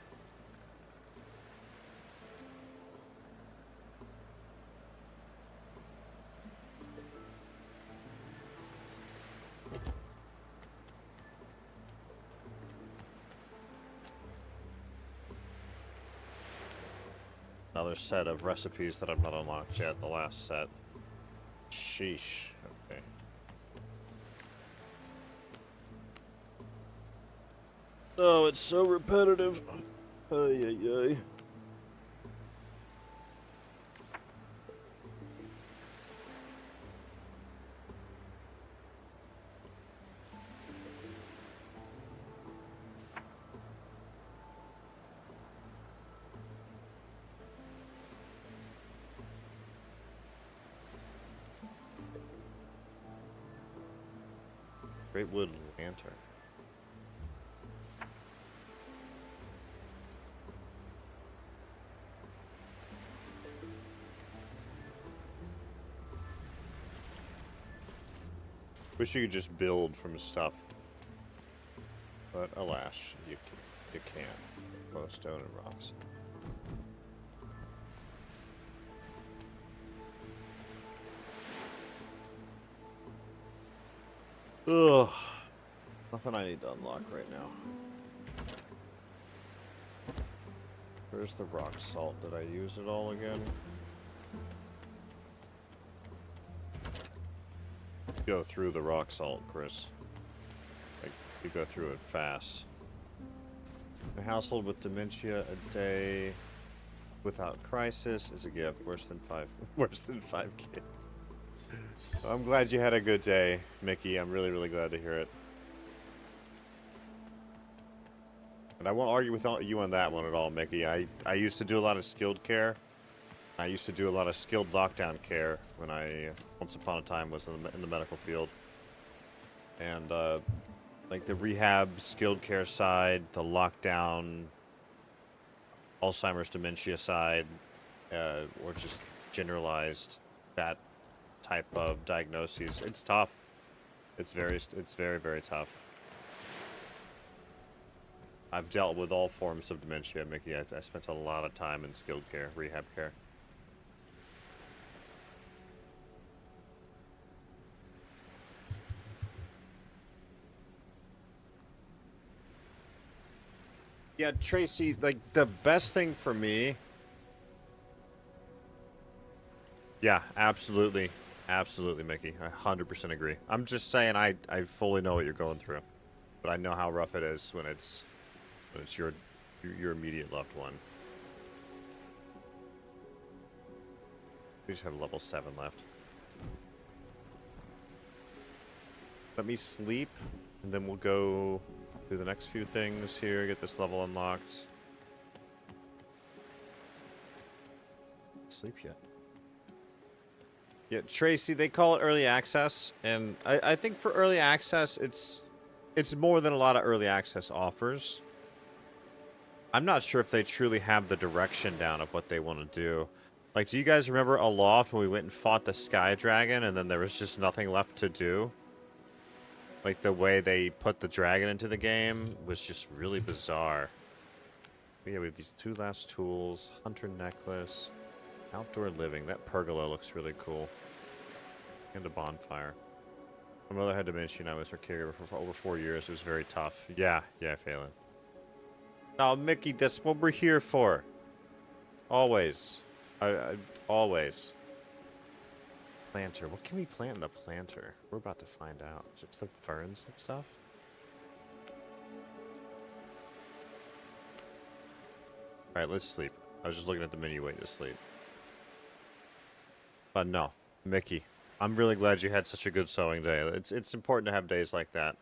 Another set of recipes that I've not unlocked yet, the last set. Sheesh. Okay. Oh, it's so repetitive. Ay, ay, ay. Great wood lantern. Wish you could just build from stuff, but alas, you can't. Most stone and rocks. Ugh, nothing I need to unlock right now. Where's the rock salt? Did I use it all again? Go through the rock salt, Chris. Like, you go through it fast. A household with dementia a day without crisis is a gift. Worse than five kids. I'm glad you had a good day, Mickey. I'm really, really glad to hear it. And I won't argue with you on that one at all, Mickey. I used to do a lot of skilled care. I used to do a lot of skilled lockdown care when I, once upon a time, was in the medical field. And, like the rehab, skilled care side, the lockdown, Alzheimer's, dementia side, or just generalized that type of diagnoses. It's tough. It's very, very tough. I've dealt with all forms of dementia, Mickey. I spent a lot of time in skilled care, rehab care. Yeah, Tracy, like, the best thing for me... Yeah, absolutely. Absolutely, Mickey. I 100% agree. I'm just saying I fully know what you're going through. But I know how rough it is when it's your immediate loved one. We just have level 7 left. Let me sleep, and then we'll go do the next few things here, get this level unlocked. Sleep yet? Yeah, Tracy, they call it early access, and I think for early access, it's more than a lot of early access offers. I'm not sure if they truly have the direction down of what they want to do. Like, do you guys remember Aloft when we went and fought the Sky Dragon, and then there was just nothing left to do? Like, the way they put the dragon into the game was just really bizarre. But yeah, we have these 2 last tools, Hunter Necklace, Outdoor Living. That pergola looks really cool. And a bonfire. My mother had dementia, and I was her caregiver for over 4 years. It was very tough. Yeah, Phelan. Oh, Mickey, that's what we're here for. Always. Always. Planter. What can we plant in the planter? We're about to find out. Just the ferns and stuff? Alright, let's sleep. I was just looking at the menu waiting to sleep. But no, Mickey, I'm really glad you had such a good sewing day. It's important to have days like that.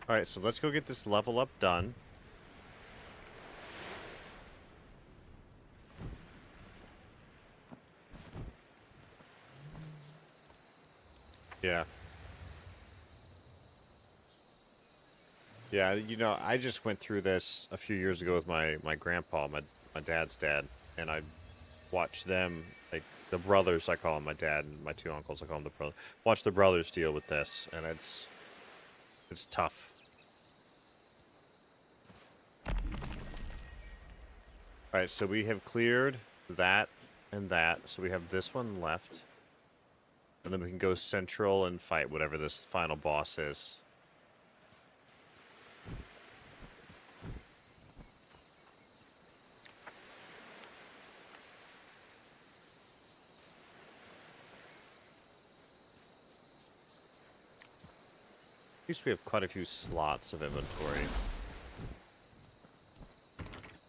Alright, so let's go get this level up done. Yeah. Yeah, you know, I just went through this a few years ago with my grandpa, my dad's dad, and I watched them, like, the brothers, I call them, my dad and my 2 uncles, I call them the brothers. Watch the brothers deal with this, and it's tough. Alright, so we have cleared that and that, so we have this one left. And then we can go central and fight whatever this final boss is. At least we have quite a few slots of inventory.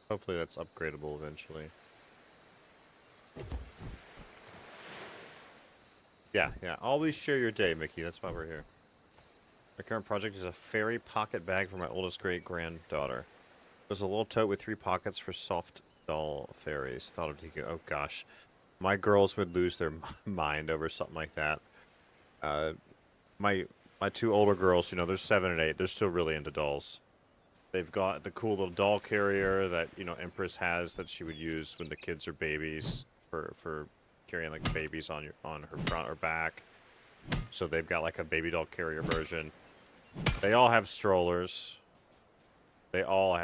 Hopefully that's upgradable eventually. Yeah. Always share your day, Mickey. That's why we're here. My current project is a fairy pocket bag for my oldest great-granddaughter. There's a little tote with 3 pockets for soft doll fairies. Thought of taking. Oh gosh, my girls would lose their mind over something like that. My 2 older girls, you know, they're 7 and 8. They're still really into dolls. They've got the cool little doll carrier that, you know, Empress has that she would use when the kids are babies for carrying like babies on her front or back. So they've got like a baby doll carrier version. They all have strollers. They all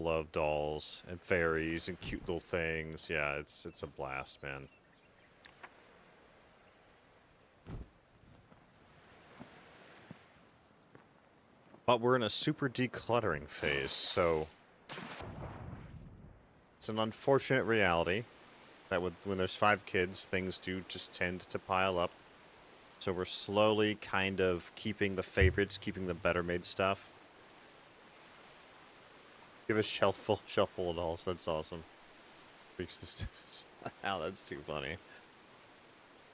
love dolls and fairies and cute little things. Yeah, it's a blast, man. But we're in a super decluttering phase, so it's an unfortunate reality that when there's 5 kids, things do just tend to pile up. So we're slowly kind of keeping the favorites, keeping the better made stuff. Give a shelf full of dolls. That's awesome. Reach the stairs. Wow, that's too funny.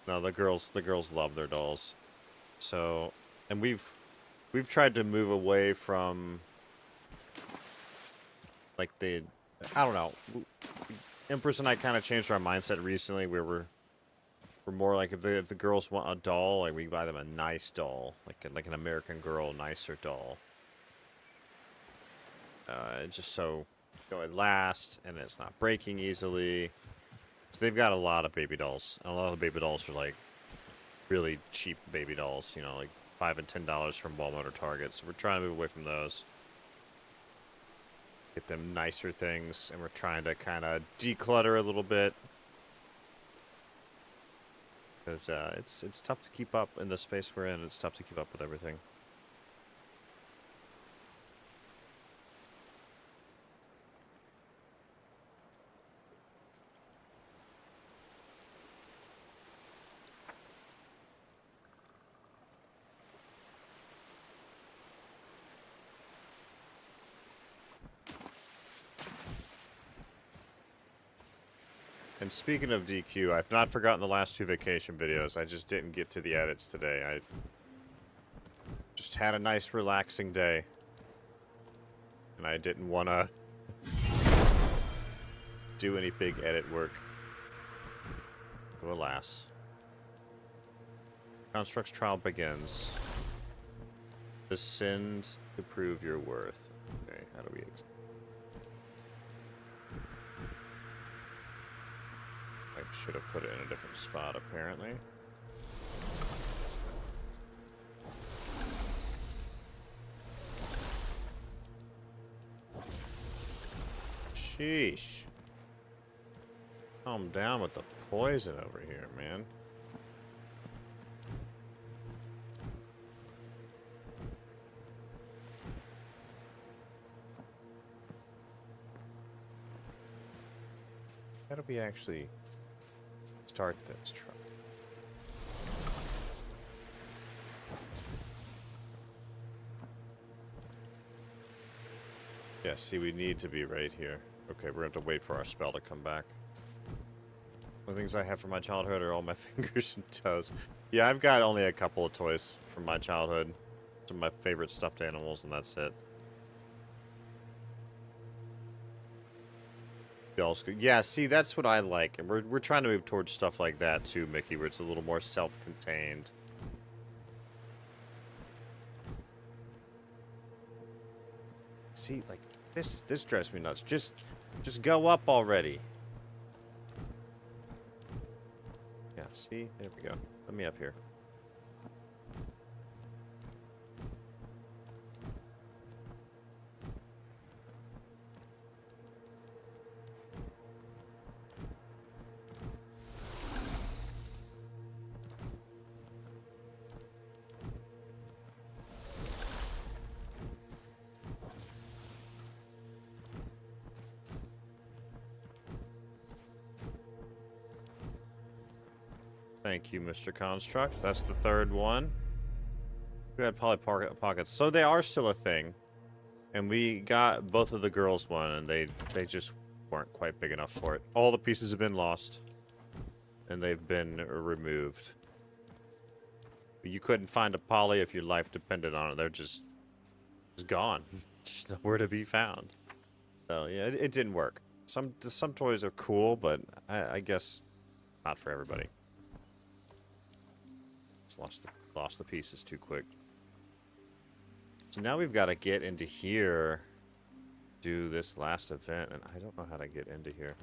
No, the girls love their dolls. So, and we've tried to move away from like I don't know. Empress and I kind of changed our mindset recently where we're more like if the girls want a doll, like we buy them a nice doll, like an American Girl nicer doll. Just so it lasts and it's not breaking easily. So they've got a lot of baby dolls, and a lot of the baby dolls are like really cheap baby dolls, you know, like $5 and $10 from Walmart or Target. So we're trying to move away from those. Get them nicer things, and we're trying to kind of declutter a little bit. because it's tough to keep up in the space we're in. It's tough to keep up with everything. And speaking of DQ, I've not forgotten the last 2 vacation videos. I just didn't get to the edits today. I just had a nice relaxing day. And I didn't want to do any big edit work. So alas. Construct's trial begins. Descend to prove your worth. Okay, how do we... I should have put it in a different spot, apparently. Sheesh. Calm down with the poison over here, man. How do we actually... start this truck? Yeah, see, we need to be right here. Okay, we're going to have to wait for our spell to come back. The things I have from my childhood are all my fingers and toes. Yeah, I've got only a couple of toys from my childhood. Some of my favorite stuffed animals, and that's it. Yeah, see, that's what I like. And we're trying to move towards stuff like that too, Mickey, where it's a little more self-contained. See, like, this drives me nuts. Just go up already. Yeah, see? There we go. Let me up here. Thank you, Mr. Construct. That's the 3rd one. We had Polly Pockets. So they are still a thing. And we got both of the girls one, and they just weren't quite big enough for it. All the pieces have been lost. And they've been removed. You couldn't find a Polly if your life depended on it. They're just gone. Just nowhere to be found. So, yeah, it didn't work. Some toys are cool, but I guess not for everybody. Lost the pieces too quick. So now we've got to get into here, do this last event, and I don't know how to get into here.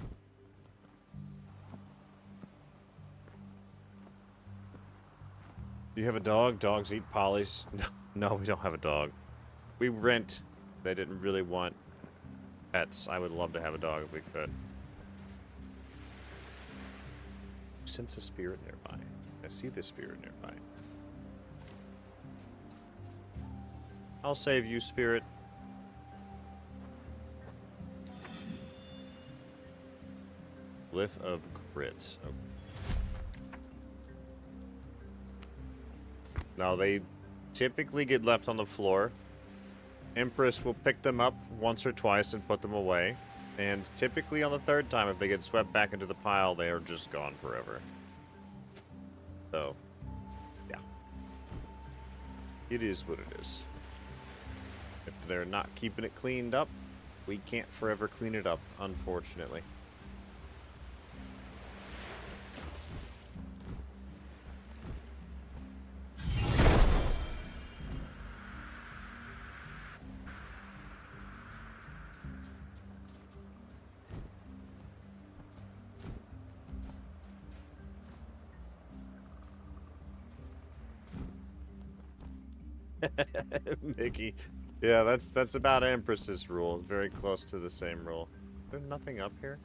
Do you have a dog? Dogs eat polys. No, we don't have a dog. We rent. They didn't really want pets. I would love to have a dog if we could. Sense a spirit nearby. I see the spirit nearby. I'll save you, spirit. Glyph of Grit. Okay. Now, they typically get left on the floor. Empress will pick them up once or twice and put them away. And typically on the 3rd time, if they get swept back into the pile, they are just gone forever. So, yeah. It is what it is. If they're not keeping it cleaned up, we can't forever clean it up, unfortunately. Mickey. Yeah, that's about Empress's rule. It's very close to the same rule. There's nothing up here.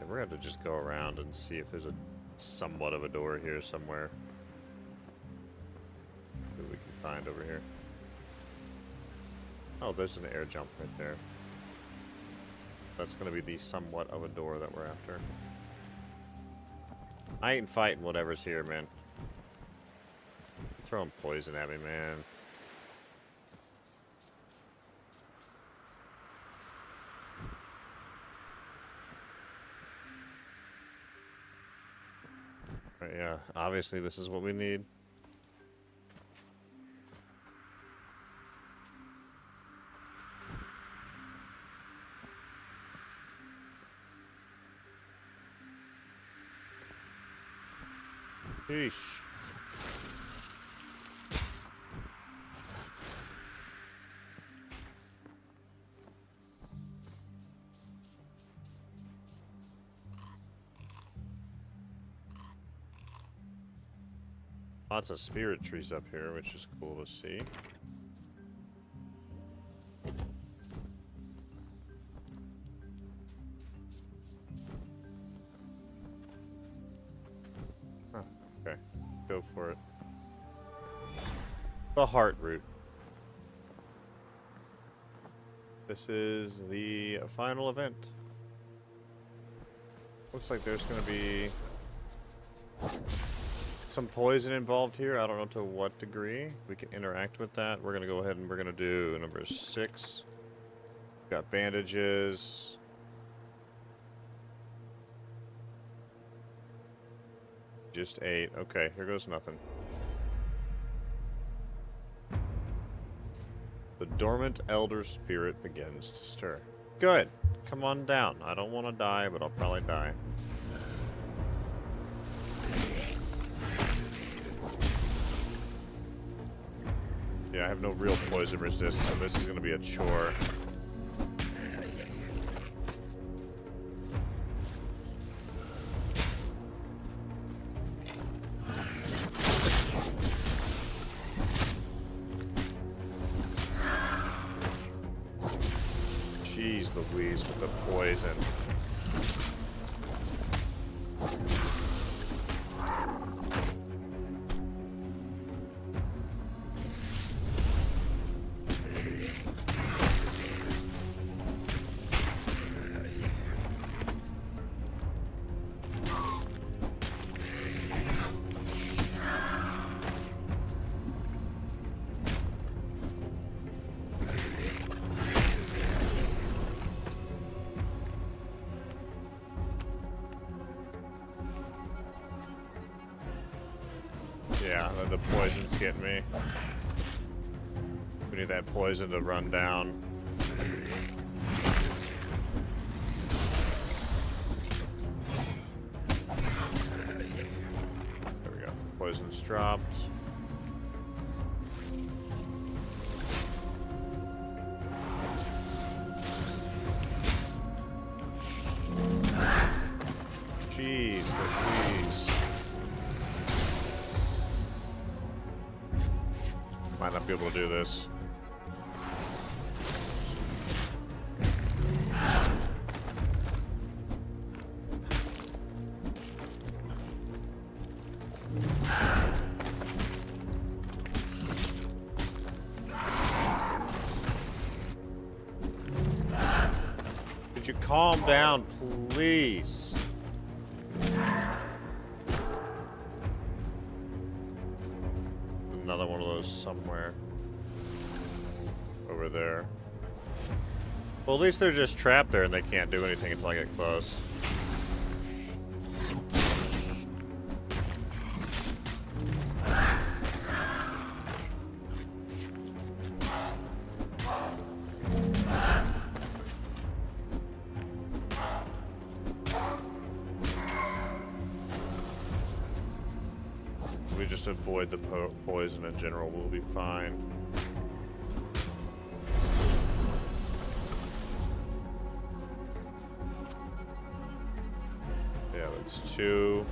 And we're going to have to just go around and see if there's a somewhat of a door here somewhere that we can find over here. Oh, there's an air jump right there. That's going to be the somewhat of a door that we're after. I ain't fighting whatever's here, man. Throwing poison at me, man. Right, yeah, obviously this is what we need. Sheesh. Lots of spirit trees up here, which is cool to see. Huh, okay. Go for it. The heart root. This is the final event. Looks like there's going to be some poison involved here. I don't know to what degree we can interact with that. We're going to go ahead and we're going to do number 6. Got bandages. Just 8. Okay, here goes nothing. The dormant elder spirit begins to stir. Good. Come on down. I don't want to die, but I'll probably die. Yeah, I have no real poison resist, so this is going to be a chore. Jeez Louise with the poison. Yeah, the poison's getting me. We need that poison to run down. There we go. Poison's dropped. Jeez Louise. Might not be able to do this. Could you calm down, please? Another one of those somewhere over there. Well, at least they're just trapped there and they can't do anything until I get close. We just avoid the poison in general, we'll be fine. Yeah, that's 2.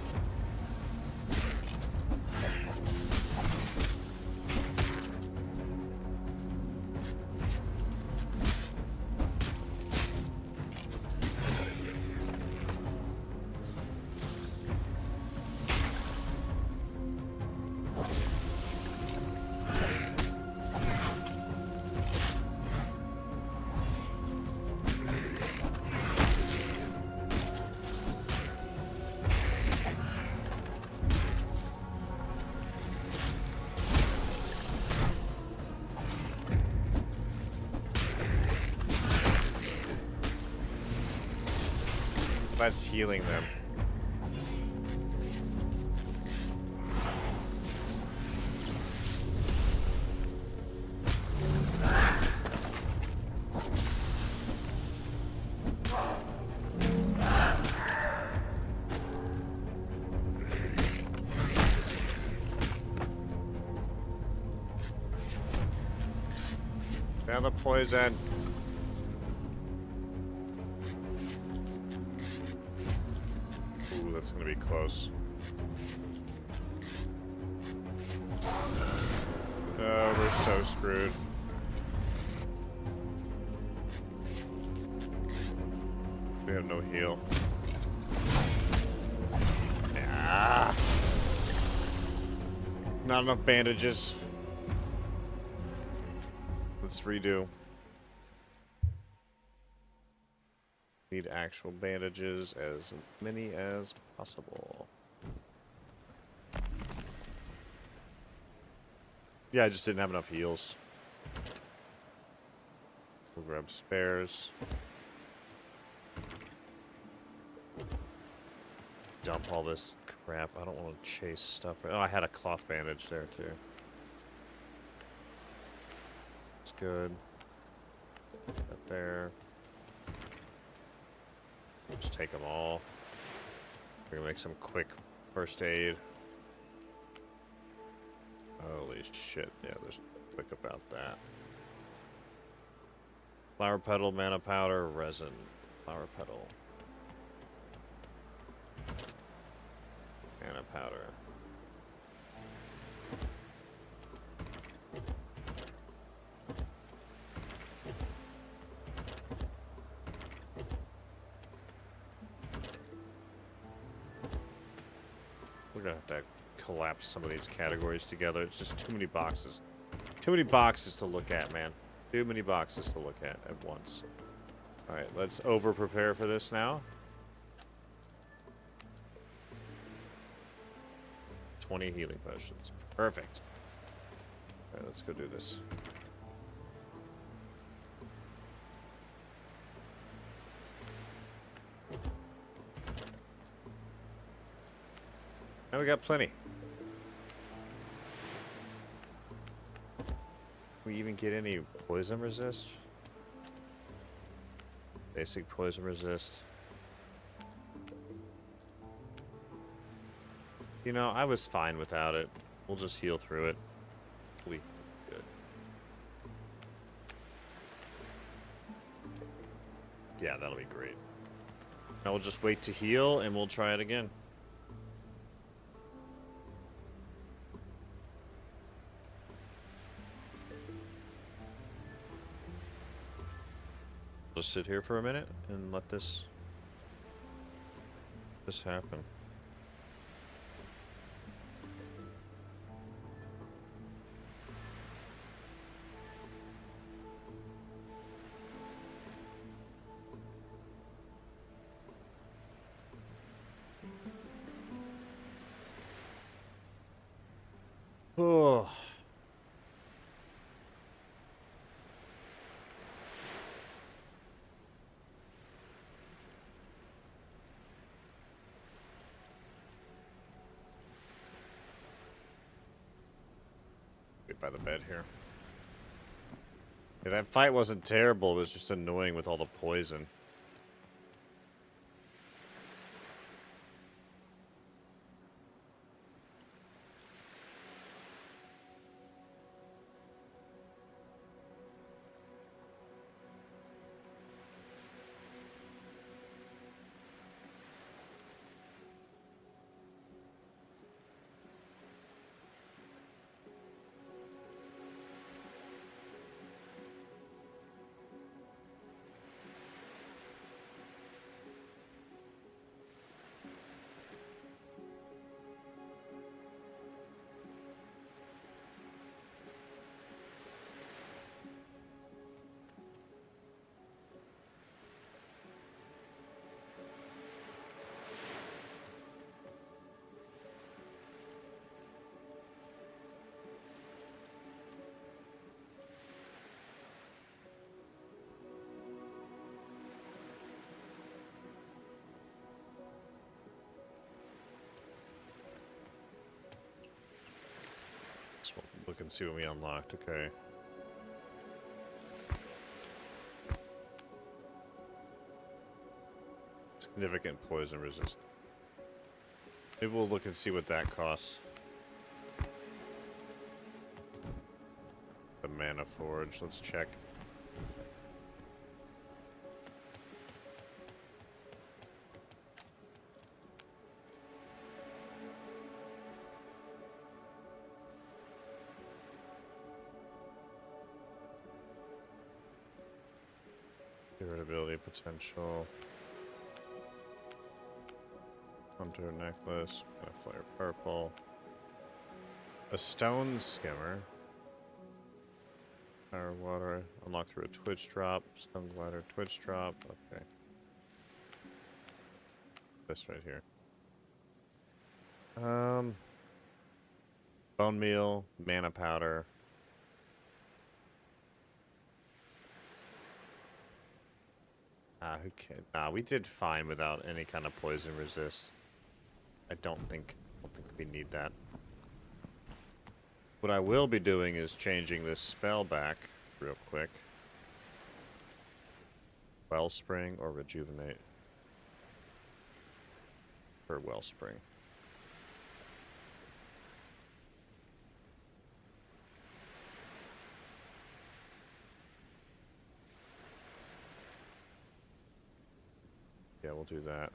That's healing them. Now the poison. Ooh, that's gonna be close. Oh, we're so screwed. We have no heal. Ah. Not enough bandages. Let's redo. Need actual bandages, as many as possible. Yeah, I just didn't have enough heals. We'll grab spares. Dump all this crap. I don't want to chase stuff. Oh, I had a cloth bandage there too. It's good. Right there. Just take them all. We're gonna make some quick first aid. Holy shit. Yeah, there's quick about that. Flower petal, mana powder, resin. Flower petal. Mana powder. We're gonna have to collapse some of these categories together. It's just too many boxes. Too many boxes to look at, man. Too many boxes to look at once. Alright, let's over-prepare for this now. 20 healing potions. Perfect. Alright, let's go do this. Now we got plenty. We even get any poison resist? Basic poison resist. You know, I was fine without it. We'll just heal through it. We good. Yeah, that'll be great. Now we'll just wait to heal and we'll try it again. Just sit here for a minute and let this happen. Oh. Get by the bed here. Yeah, that fight wasn't terrible, it was just annoying with all the poison. look and see what we unlocked. Okay. Significant poison resist. Maybe we'll look and see what that costs. The mana forge. Let's check. Irritability potential. Hunter necklace. Flare purple. A stone skimmer. Fire water. Unlocked through a Twitch drop. Stone glider. Twitch drop. Okay. This right here. Bone meal. Mana powder. Who cares? Nah, we did fine without any kind of poison resist. I don't think we need that. What I will be doing is changing this spell back real quick. Wellspring or rejuvenate. For Wellspring. Yeah, we'll do that.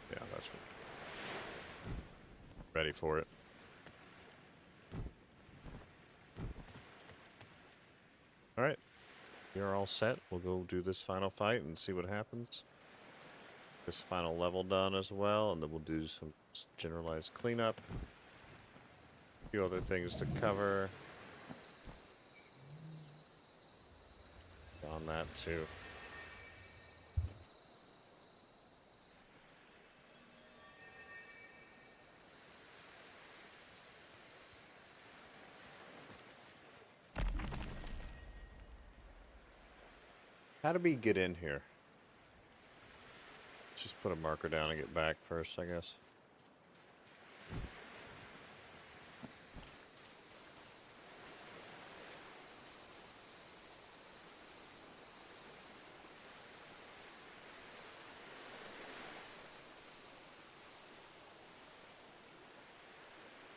Yeah, that's right. Ready for it. Alright. You're all set. We'll go do this final fight and see what happens. This final level done as well, and then we'll do some generalized cleanup. A few other things to cover. On that too. How do we get in here? Let's just put a marker down and get back first, I guess.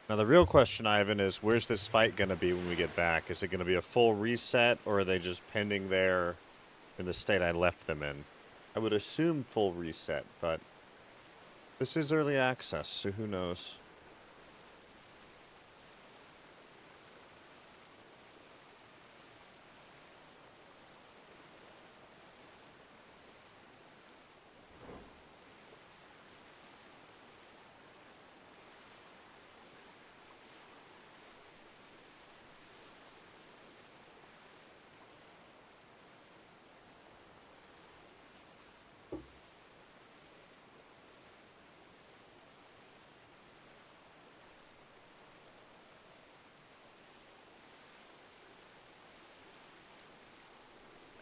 Now the real question, Ivan, is where's this fight going to be when we get back? Is it going to be a full reset, or are they just pending there in the state I left them in? I would assume full reset, but this is early access, so who knows?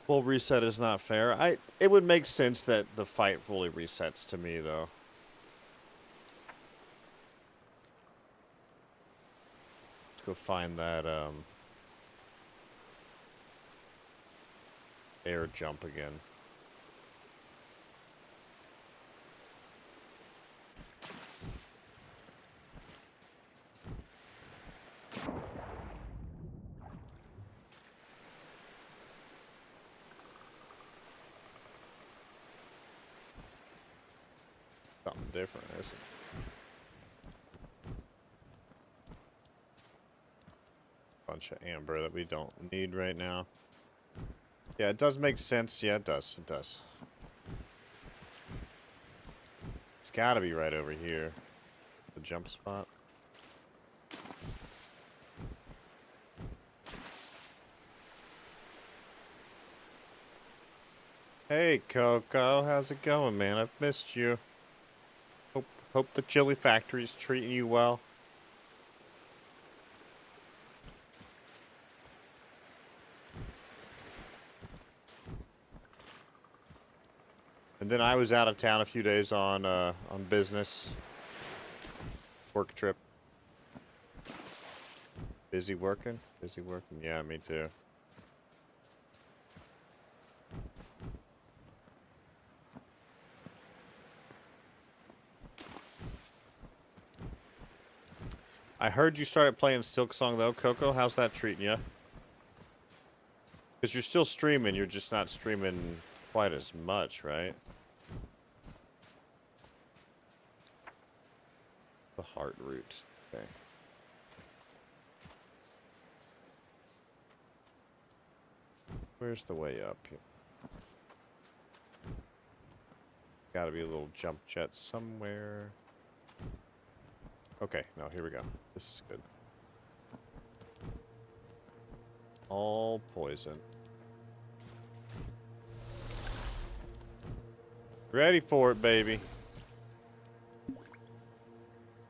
Full reset is not fair. It would make sense that the fight fully resets to me, though. Let's go find that air jump again. Something different, isn't it? Bunch of amber that we don't need right now. Yeah, it does make sense. Yeah, it does. It does. It's gotta be right over here. The jump spot. Hey, Coco. How's it going, man? I've missed you. Hope the chili factory's treating you well. And then I was out of town a few days on business. Work trip. Busy working? Busy working? Yeah, me too. I heard you started playing Silksong though, Coco. How's that treating you? Because you're still streaming, you're just not streaming quite as much, right? The heart root. Okay. Where's the way up here? Gotta be a little jump jet somewhere. Okay, no, here we go. This is good. All poison. Ready for it, baby.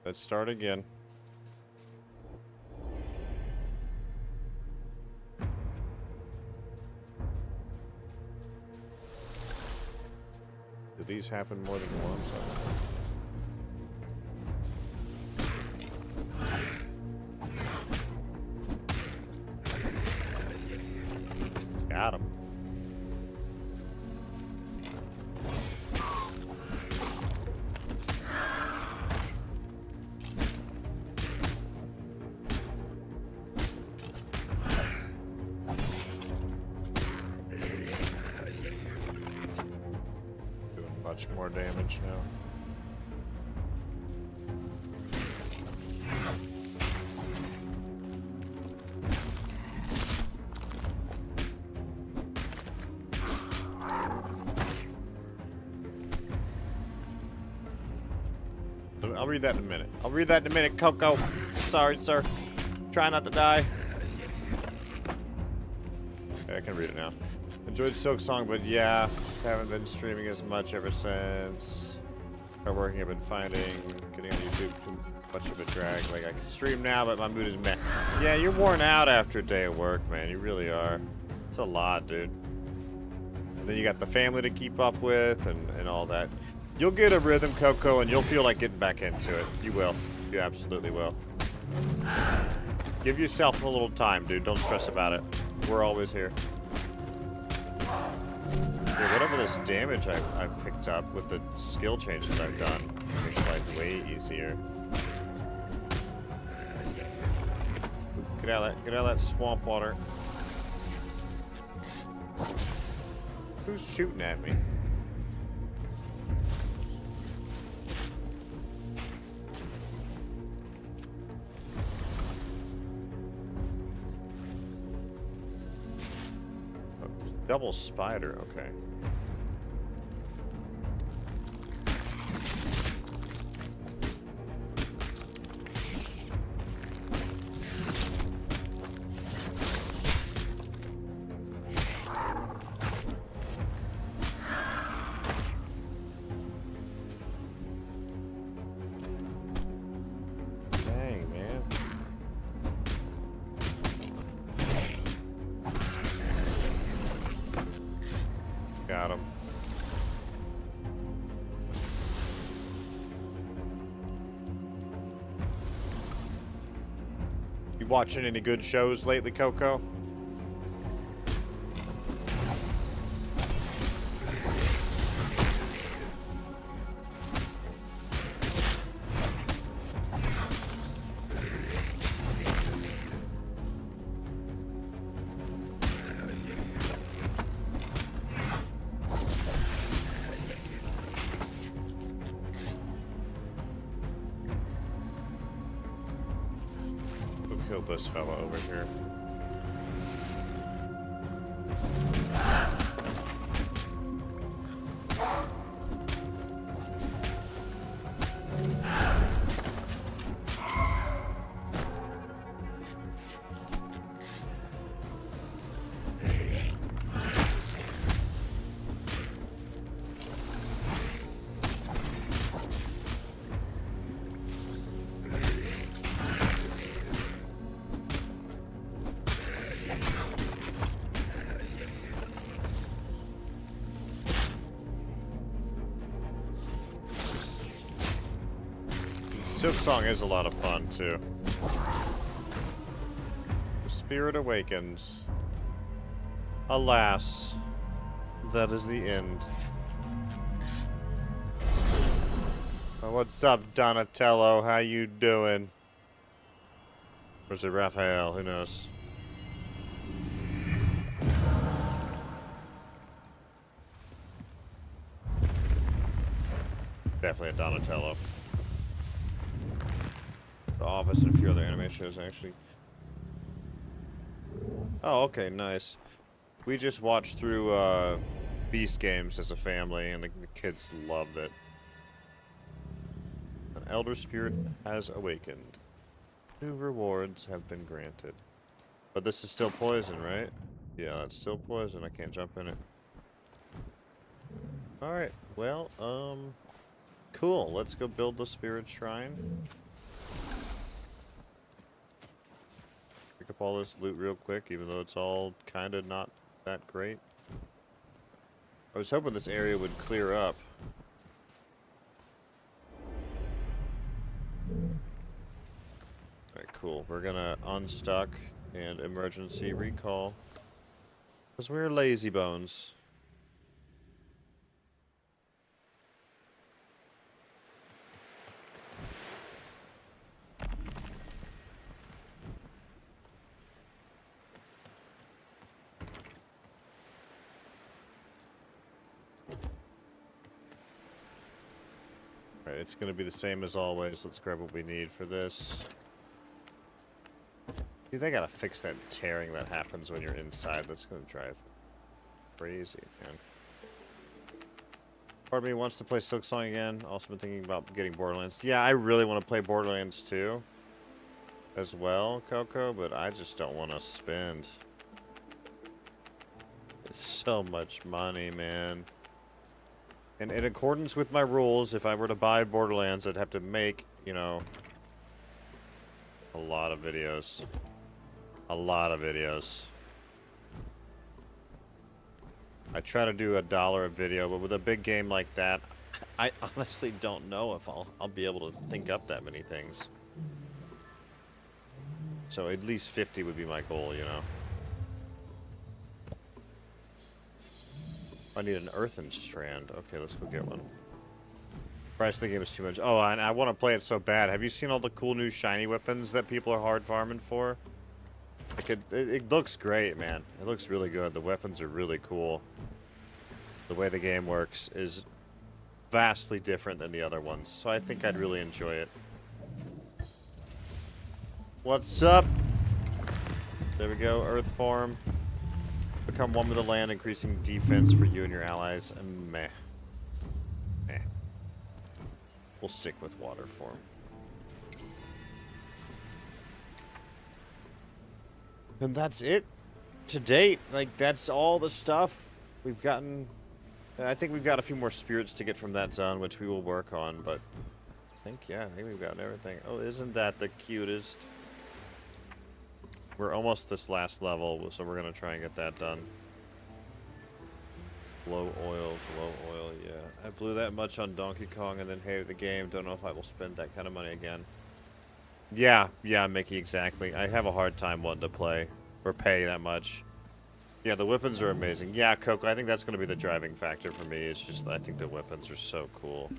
Let's start again. Do these happen more than once? Got him. Doing much more damage now. I'll read that in a minute. I'll read that in a minute, Coco. Sorry, sir. Try not to die. Okay, I can read it now. Enjoyed Silksong, but yeah, haven't been streaming as much ever since. Start working, I've been finding getting on YouTube too much of a drag. Like I can stream now, but my mood is meh. Yeah, you're worn out after a day of work, man. You really are. It's a lot, dude. And then you got the family to keep up with and all that. You'll get a rhythm, Coco, and you'll feel like getting back into it. You will. You absolutely will. Give yourself a little time, dude. Don't stress about it. We're always here. Yeah, whatever this damage I've picked up with the skill changes I've done, makes life way easier. Get out of that swamp water. Who's shooting at me? Double spider, okay. Dang, man. Got him. You watching any good shows lately, Coco? Killed this fella over here. Silksong is a lot of fun, too. The spirit awakens. Alas, that is the end. Oh, what's up, Donatello? How you doing? Or is it Raphael? Who knows? Definitely a Donatello. The Office and a few other anime shows, actually. Oh, okay, nice. We just watched through Beast Games as a family, and the kids loved it. An elder spirit has awakened. New rewards have been granted. But this is still poison, right? Yeah, that's still poison. I can't jump in it. Alright, well, cool. Let's go build the spirit shrine. Pick up all this loot real quick, even though it's all kind of not that great. I was hoping this area would clear up. Alright, cool. We're gonna unstuck and emergency recall. Because we're lazy bones. Alright, it's gonna be the same as always. Let's grab what we need for this. Dude, they gotta fix that tearing that happens when you're inside. That's gonna drive crazy, man. Part of me wants to play Silksong again. Also been thinking about getting Borderlands. Yeah, I really want to play Borderlands 2 as well, Coco, but I just don't want to spend. It's so much money, man. And in accordance with my rules, if I were to buy Borderlands, I'd have to make, you know, a lot of videos. A lot of videos. I try to do $1 a video, but with a big game like that, I honestly don't know if I'll be able to think up that many things. So at least 50 would be my goal, you know. I need an earthen strand. Okay, let's go get one. Price of the game is too much. Oh, and I want to play it so bad. Have you seen all the cool new shiny weapons that people are hard farming for? Like it looks great, man. It looks really good. The weapons are really cool. The way the game works is vastly different than the other ones, so I think I'd really enjoy it. What's up? There we go, Earth Form. Become one with the land, increasing defense for you and your allies. Meh. Meh. We'll stick with water form. And that's it to date. Like, that's all the stuff we've gotten. I think we've got a few more spirits to get from that zone, which we will work on, but I think we've gotten everything. Oh, isn't that the cutest? We're almost this last level, so we're going to try and get that done. Glow oil, yeah. I blew that much on Donkey Kong and then hated the game. Don't know if I will spend that kind of money again. Yeah, Mickey, exactly. I have a hard time wanting to play or pay that much. Yeah, the weapons are amazing. Yeah, Coco, I think that's going to be the driving factor for me. It's just, I think the weapons are so cool.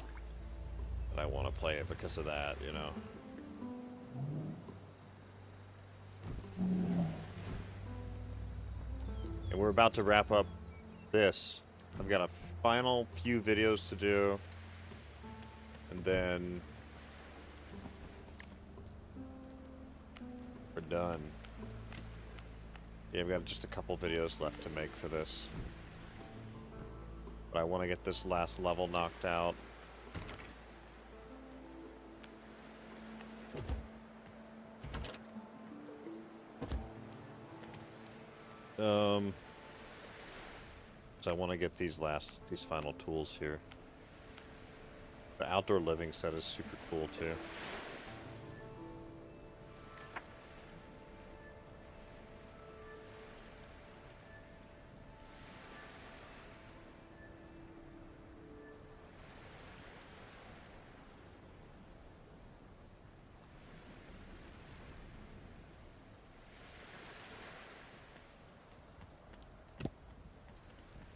And I want to play it because of that, you know. And we're about to wrap up this. I've got a final few videos to do. And then we're done. Yeah, we've got just a couple videos left to make for this. But I want to get this last level knocked out. So I want to get these final tools here. The outdoor living set is super cool too.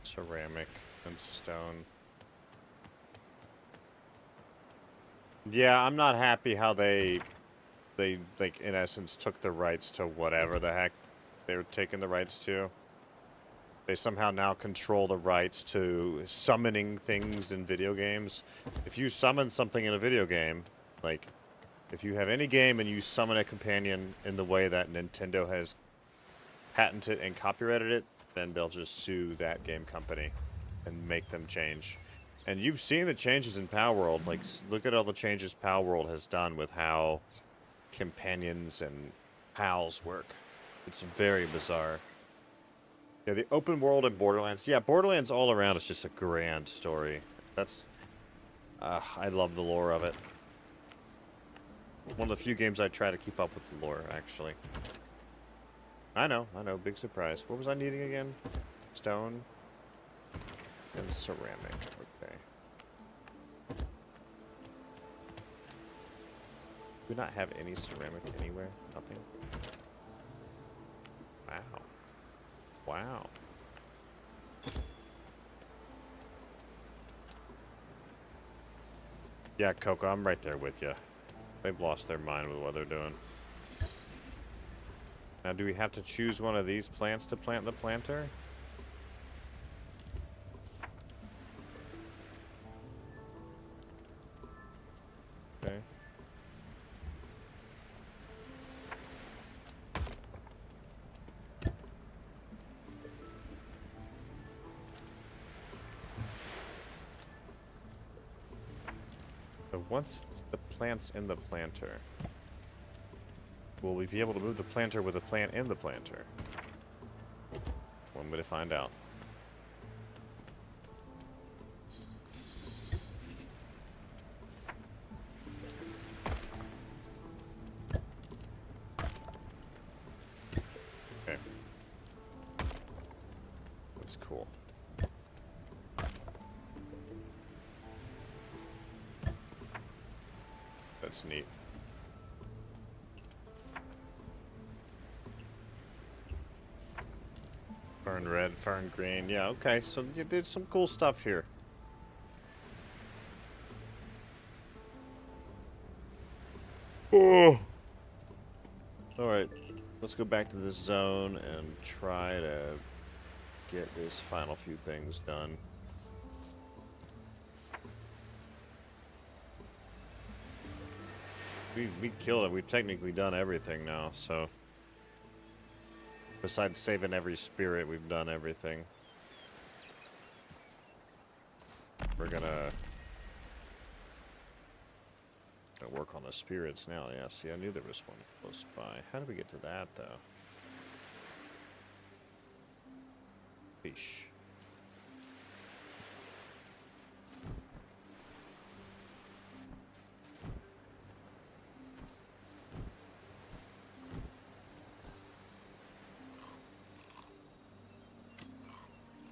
ceramic and stone. Yeah, I'm not happy how they like in essence took the rights to whatever the heck they were taking the rights to. They somehow now control the rights to summoning things in video games. If you summon something in a video game, like if you have any game and you summon a companion in the way that Nintendo has patented and copyrighted it, then they'll just sue that game company and make them change. And you've seen the changes in Palworld. Like, look at all the changes Palworld has done with how companions and pals work. It's very bizarre. Yeah, the open world in Borderlands. Yeah, Borderlands all around is just a grand story. That's... I love the lore of it. One of the few games I try to keep up with the lore, actually. I know, big surprise. What was I needing again? Stone and ceramic. Okay. Do we not have any ceramic anywhere? Nothing? Wow. Wow. Yeah, Coco, I'm right there with you. They've lost their mind with what they're doing. Now, do we have to choose one of these plants to plant the planter? Okay. So once the plant's in the planter, will we be able to move the planter with a plant in the planter? One way to find out. Okay. That's cool. That's neat. Fern red, fern green. Yeah, okay. So you did some cool stuff here. Oh. All right. Let's go back to this zone and try to get this final few things done. We killed it. We've technically done everything now, so... Besides saving every spirit, we've done everything. We're gonna work on the spirits now. Yeah, see, I knew there was one close by. How did we get to that, though? Yeesh.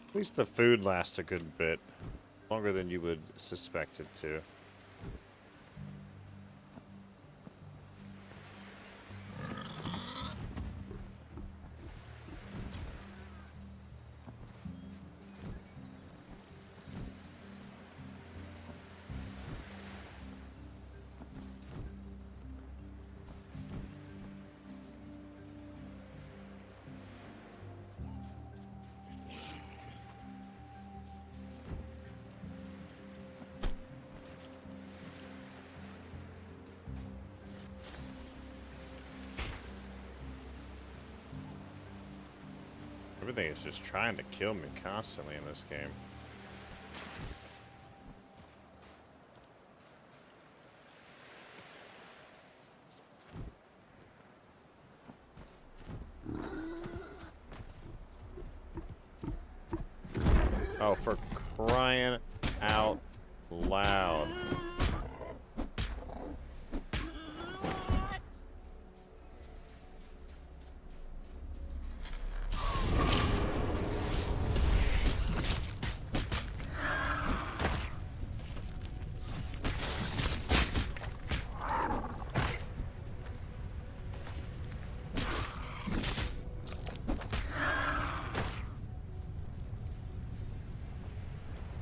At least the food lasts a good bit. Longer than you would suspect it to. Everything is just trying to kill me constantly in this game. Oh, for crying out loud.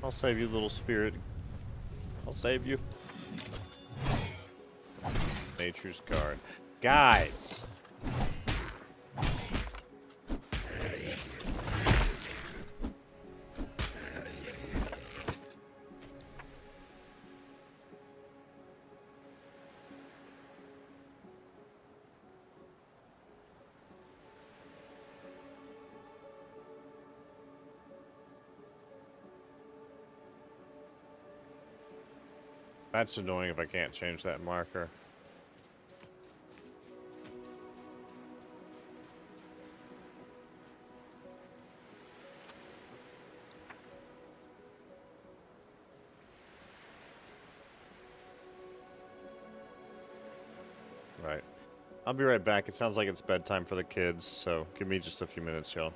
I'll save you, little spirit. I'll save you. Nature's Guard. Guys! That's annoying if I can't change that marker. Right. I'll be right back. It sounds like it's bedtime for the kids, so give me just a few minutes, y'all.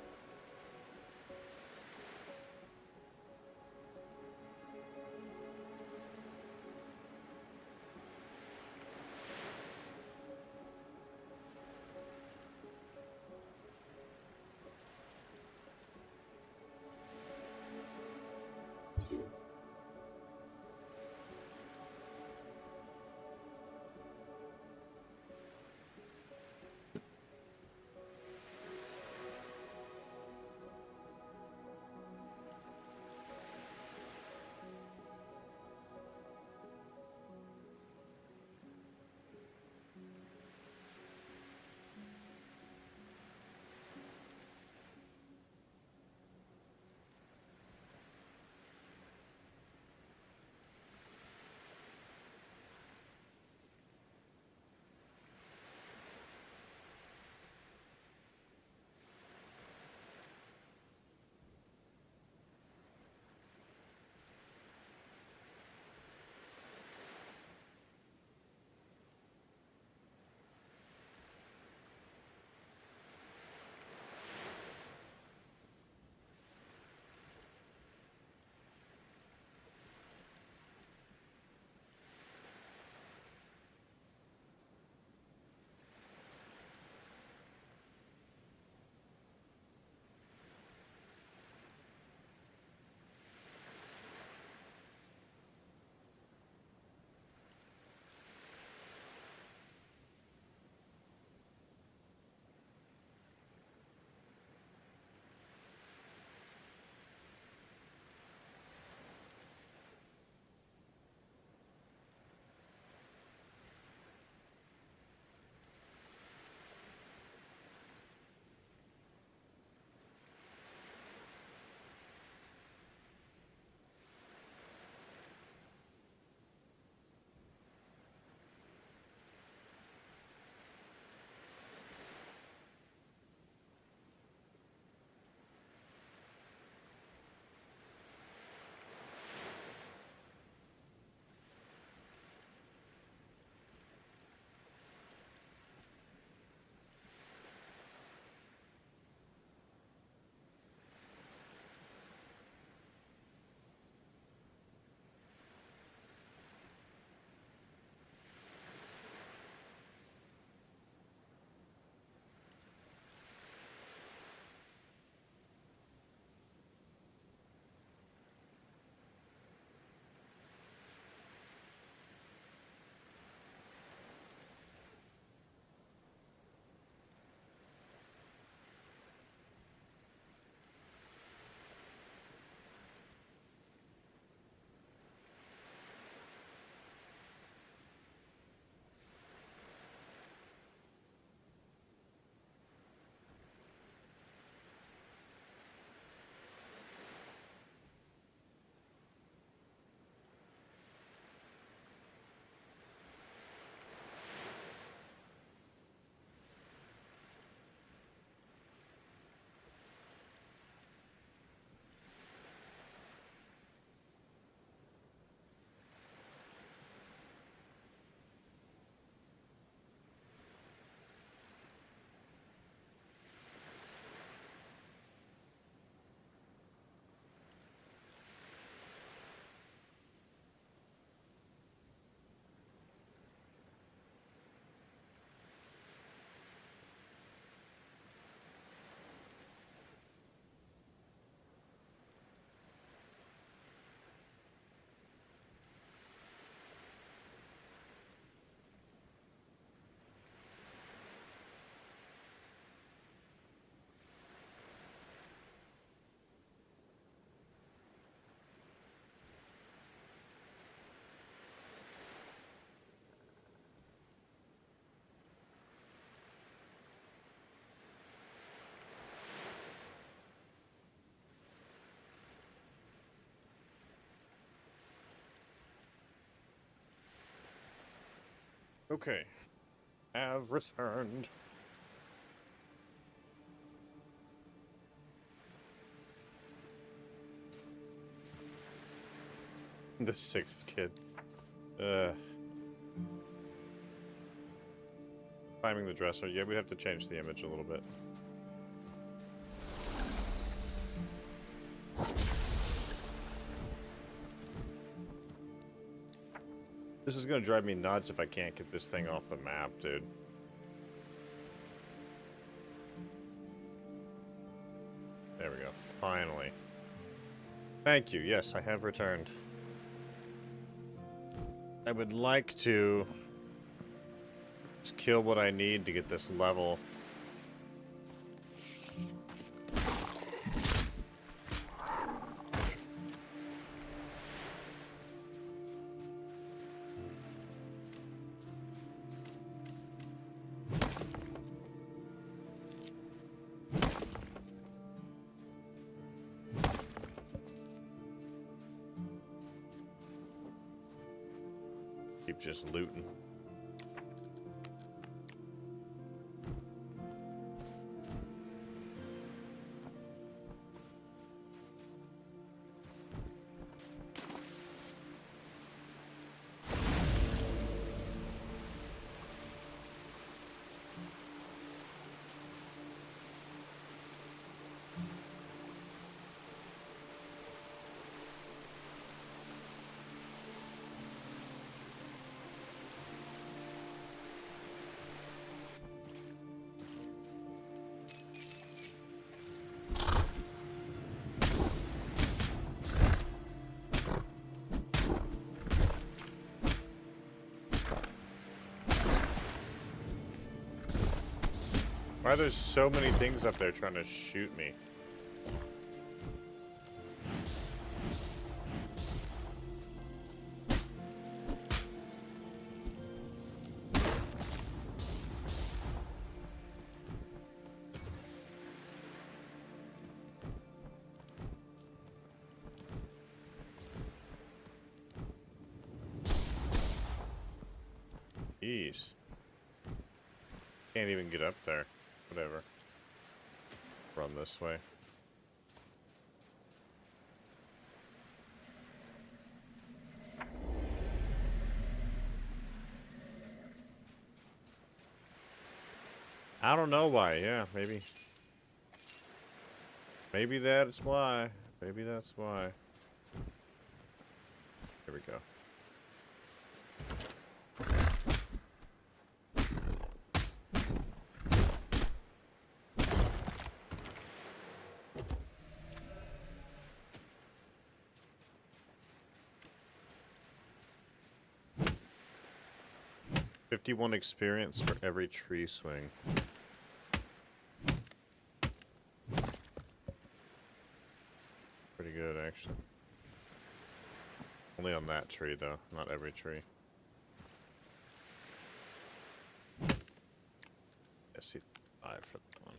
Okay. Have returned. The sixth kid. Climbing the dresser. Yeah, we'd have to change the image a little bit. This is gonna drive me nuts if I can't get this thing off the map, dude. There we go. Finally. Thank you. Yes, I have returned. I would like to just kill what I need to get this level. Keep just looting. Why are there so many things up there trying to shoot me? Jeez. Can't even get up there. Whatever. Run this way. I don't know why. Yeah, maybe. Maybe that's why. Maybe that's why. Here we go. $51 experience for every tree swing. Pretty good, actually. Only on that tree, though, not every tree. I see 5 for that one.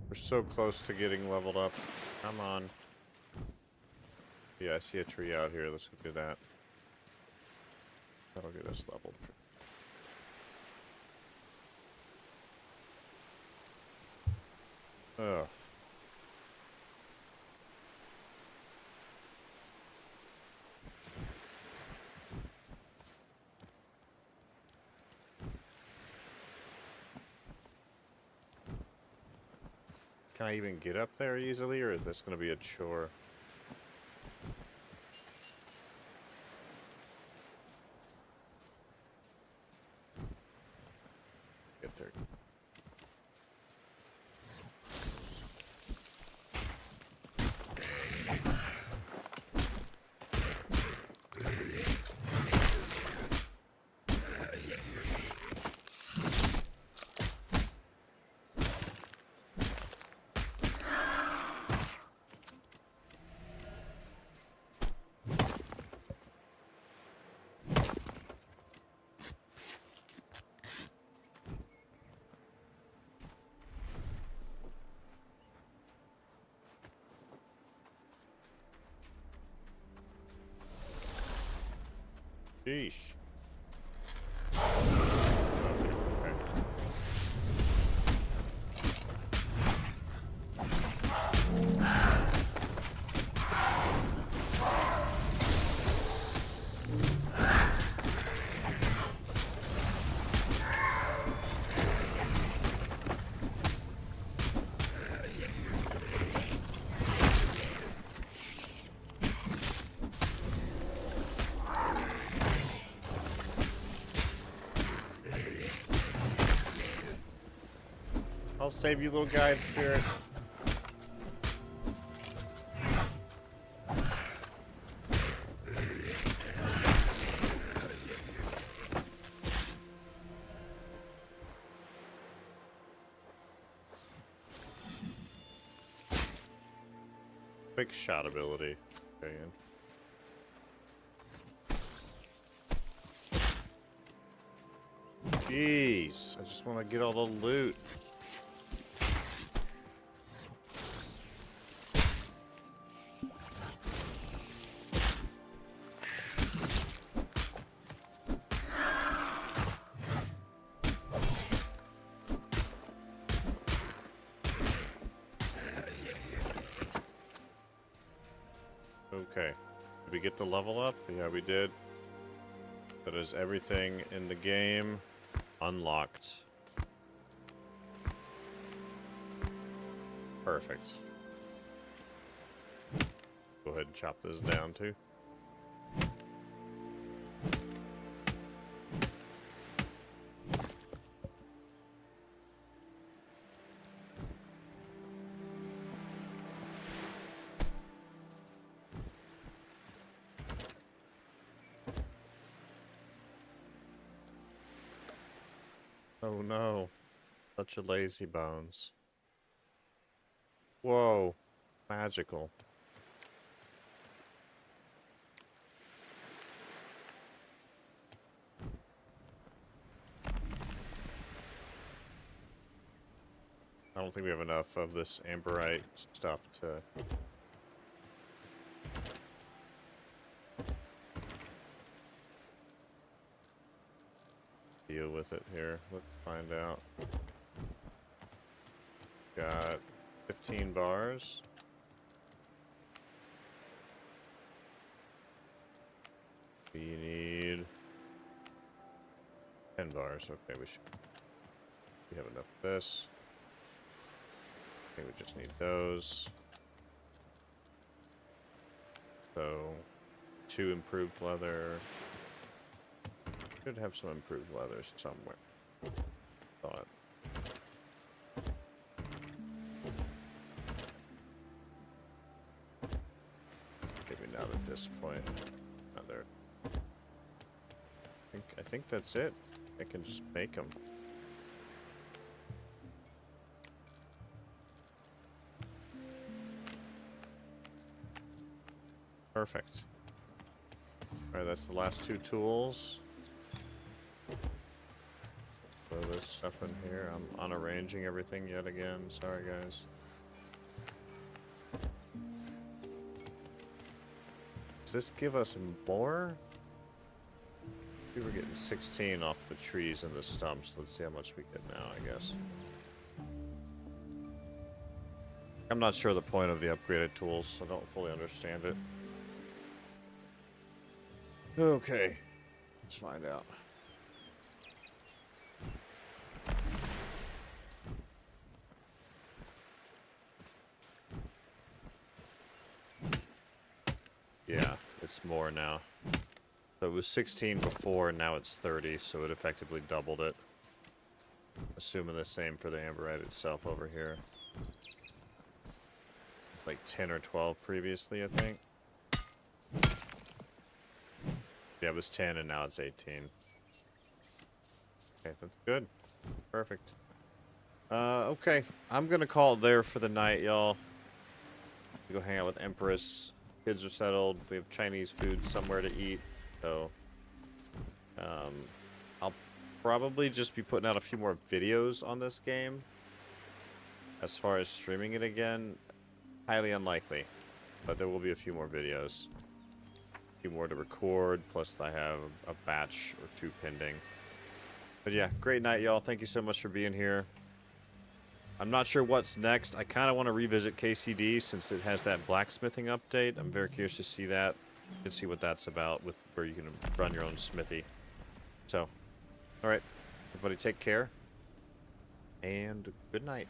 We're so close to getting leveled up. Come on. Yeah, I see a tree out here. Let's go do that. That'll get us leveled. Ugh. Can I even get up there easily, or is this going to be a chore? Get there. Sheesh. I'll save you, little guide spirit. Quick shot ability. Okay. Jeez, I just want to get all the loot. Okay, did we get the level up? Yeah, we did. That is everything in the game unlocked. Perfect. Go ahead and chop this down too. Oh no, such a lazy bones. Whoa, magical. I don't think we have enough of this amberite stuff to deal with it here. Let's find out. Got 15 bars. We need 10 bars. Okay, we have enough of this. I think we just need those. So 2 improved leather. Should have some improved leathers somewhere. Thought. Maybe not at this point. Another. I think that's it. I can just make them. Perfect. Alright, that's the last 2 tools. Throw this stuff in here. I'm unarranging everything yet again. Sorry, guys. Does this give us more? We were getting 16 off the trees and the stumps. Let's see how much we get now, I guess. I'm not sure the point of the upgraded tools, so I don't fully understand it. Okay, let's find out. Yeah, it's more now. So it was 16 before, and now it's 30, so it effectively doubled it. Assuming the same for the amberite itself over here. Like 10 or 12 previously, I think. Yeah, it was 10 and now it's 18. Okay, that's good. Perfect. Okay. I'm gonna call it there for the night, y'all. Go hang out with Empress. Kids are settled. We have Chinese food somewhere to eat. So, I'll probably just be putting out a few more videos on this game. As far as streaming it again, highly unlikely. But there will be a few more videos. few more to record, plus I have a batch or two pending. But yeah, great night, y'all. Thank you so much for being here. I'm not sure what's next. I kind of want to revisit KCD since it has that blacksmithing update. I'm very curious to see that and see what that's about, with where you can run your own smithy. So, all right, everybody take care, and good night.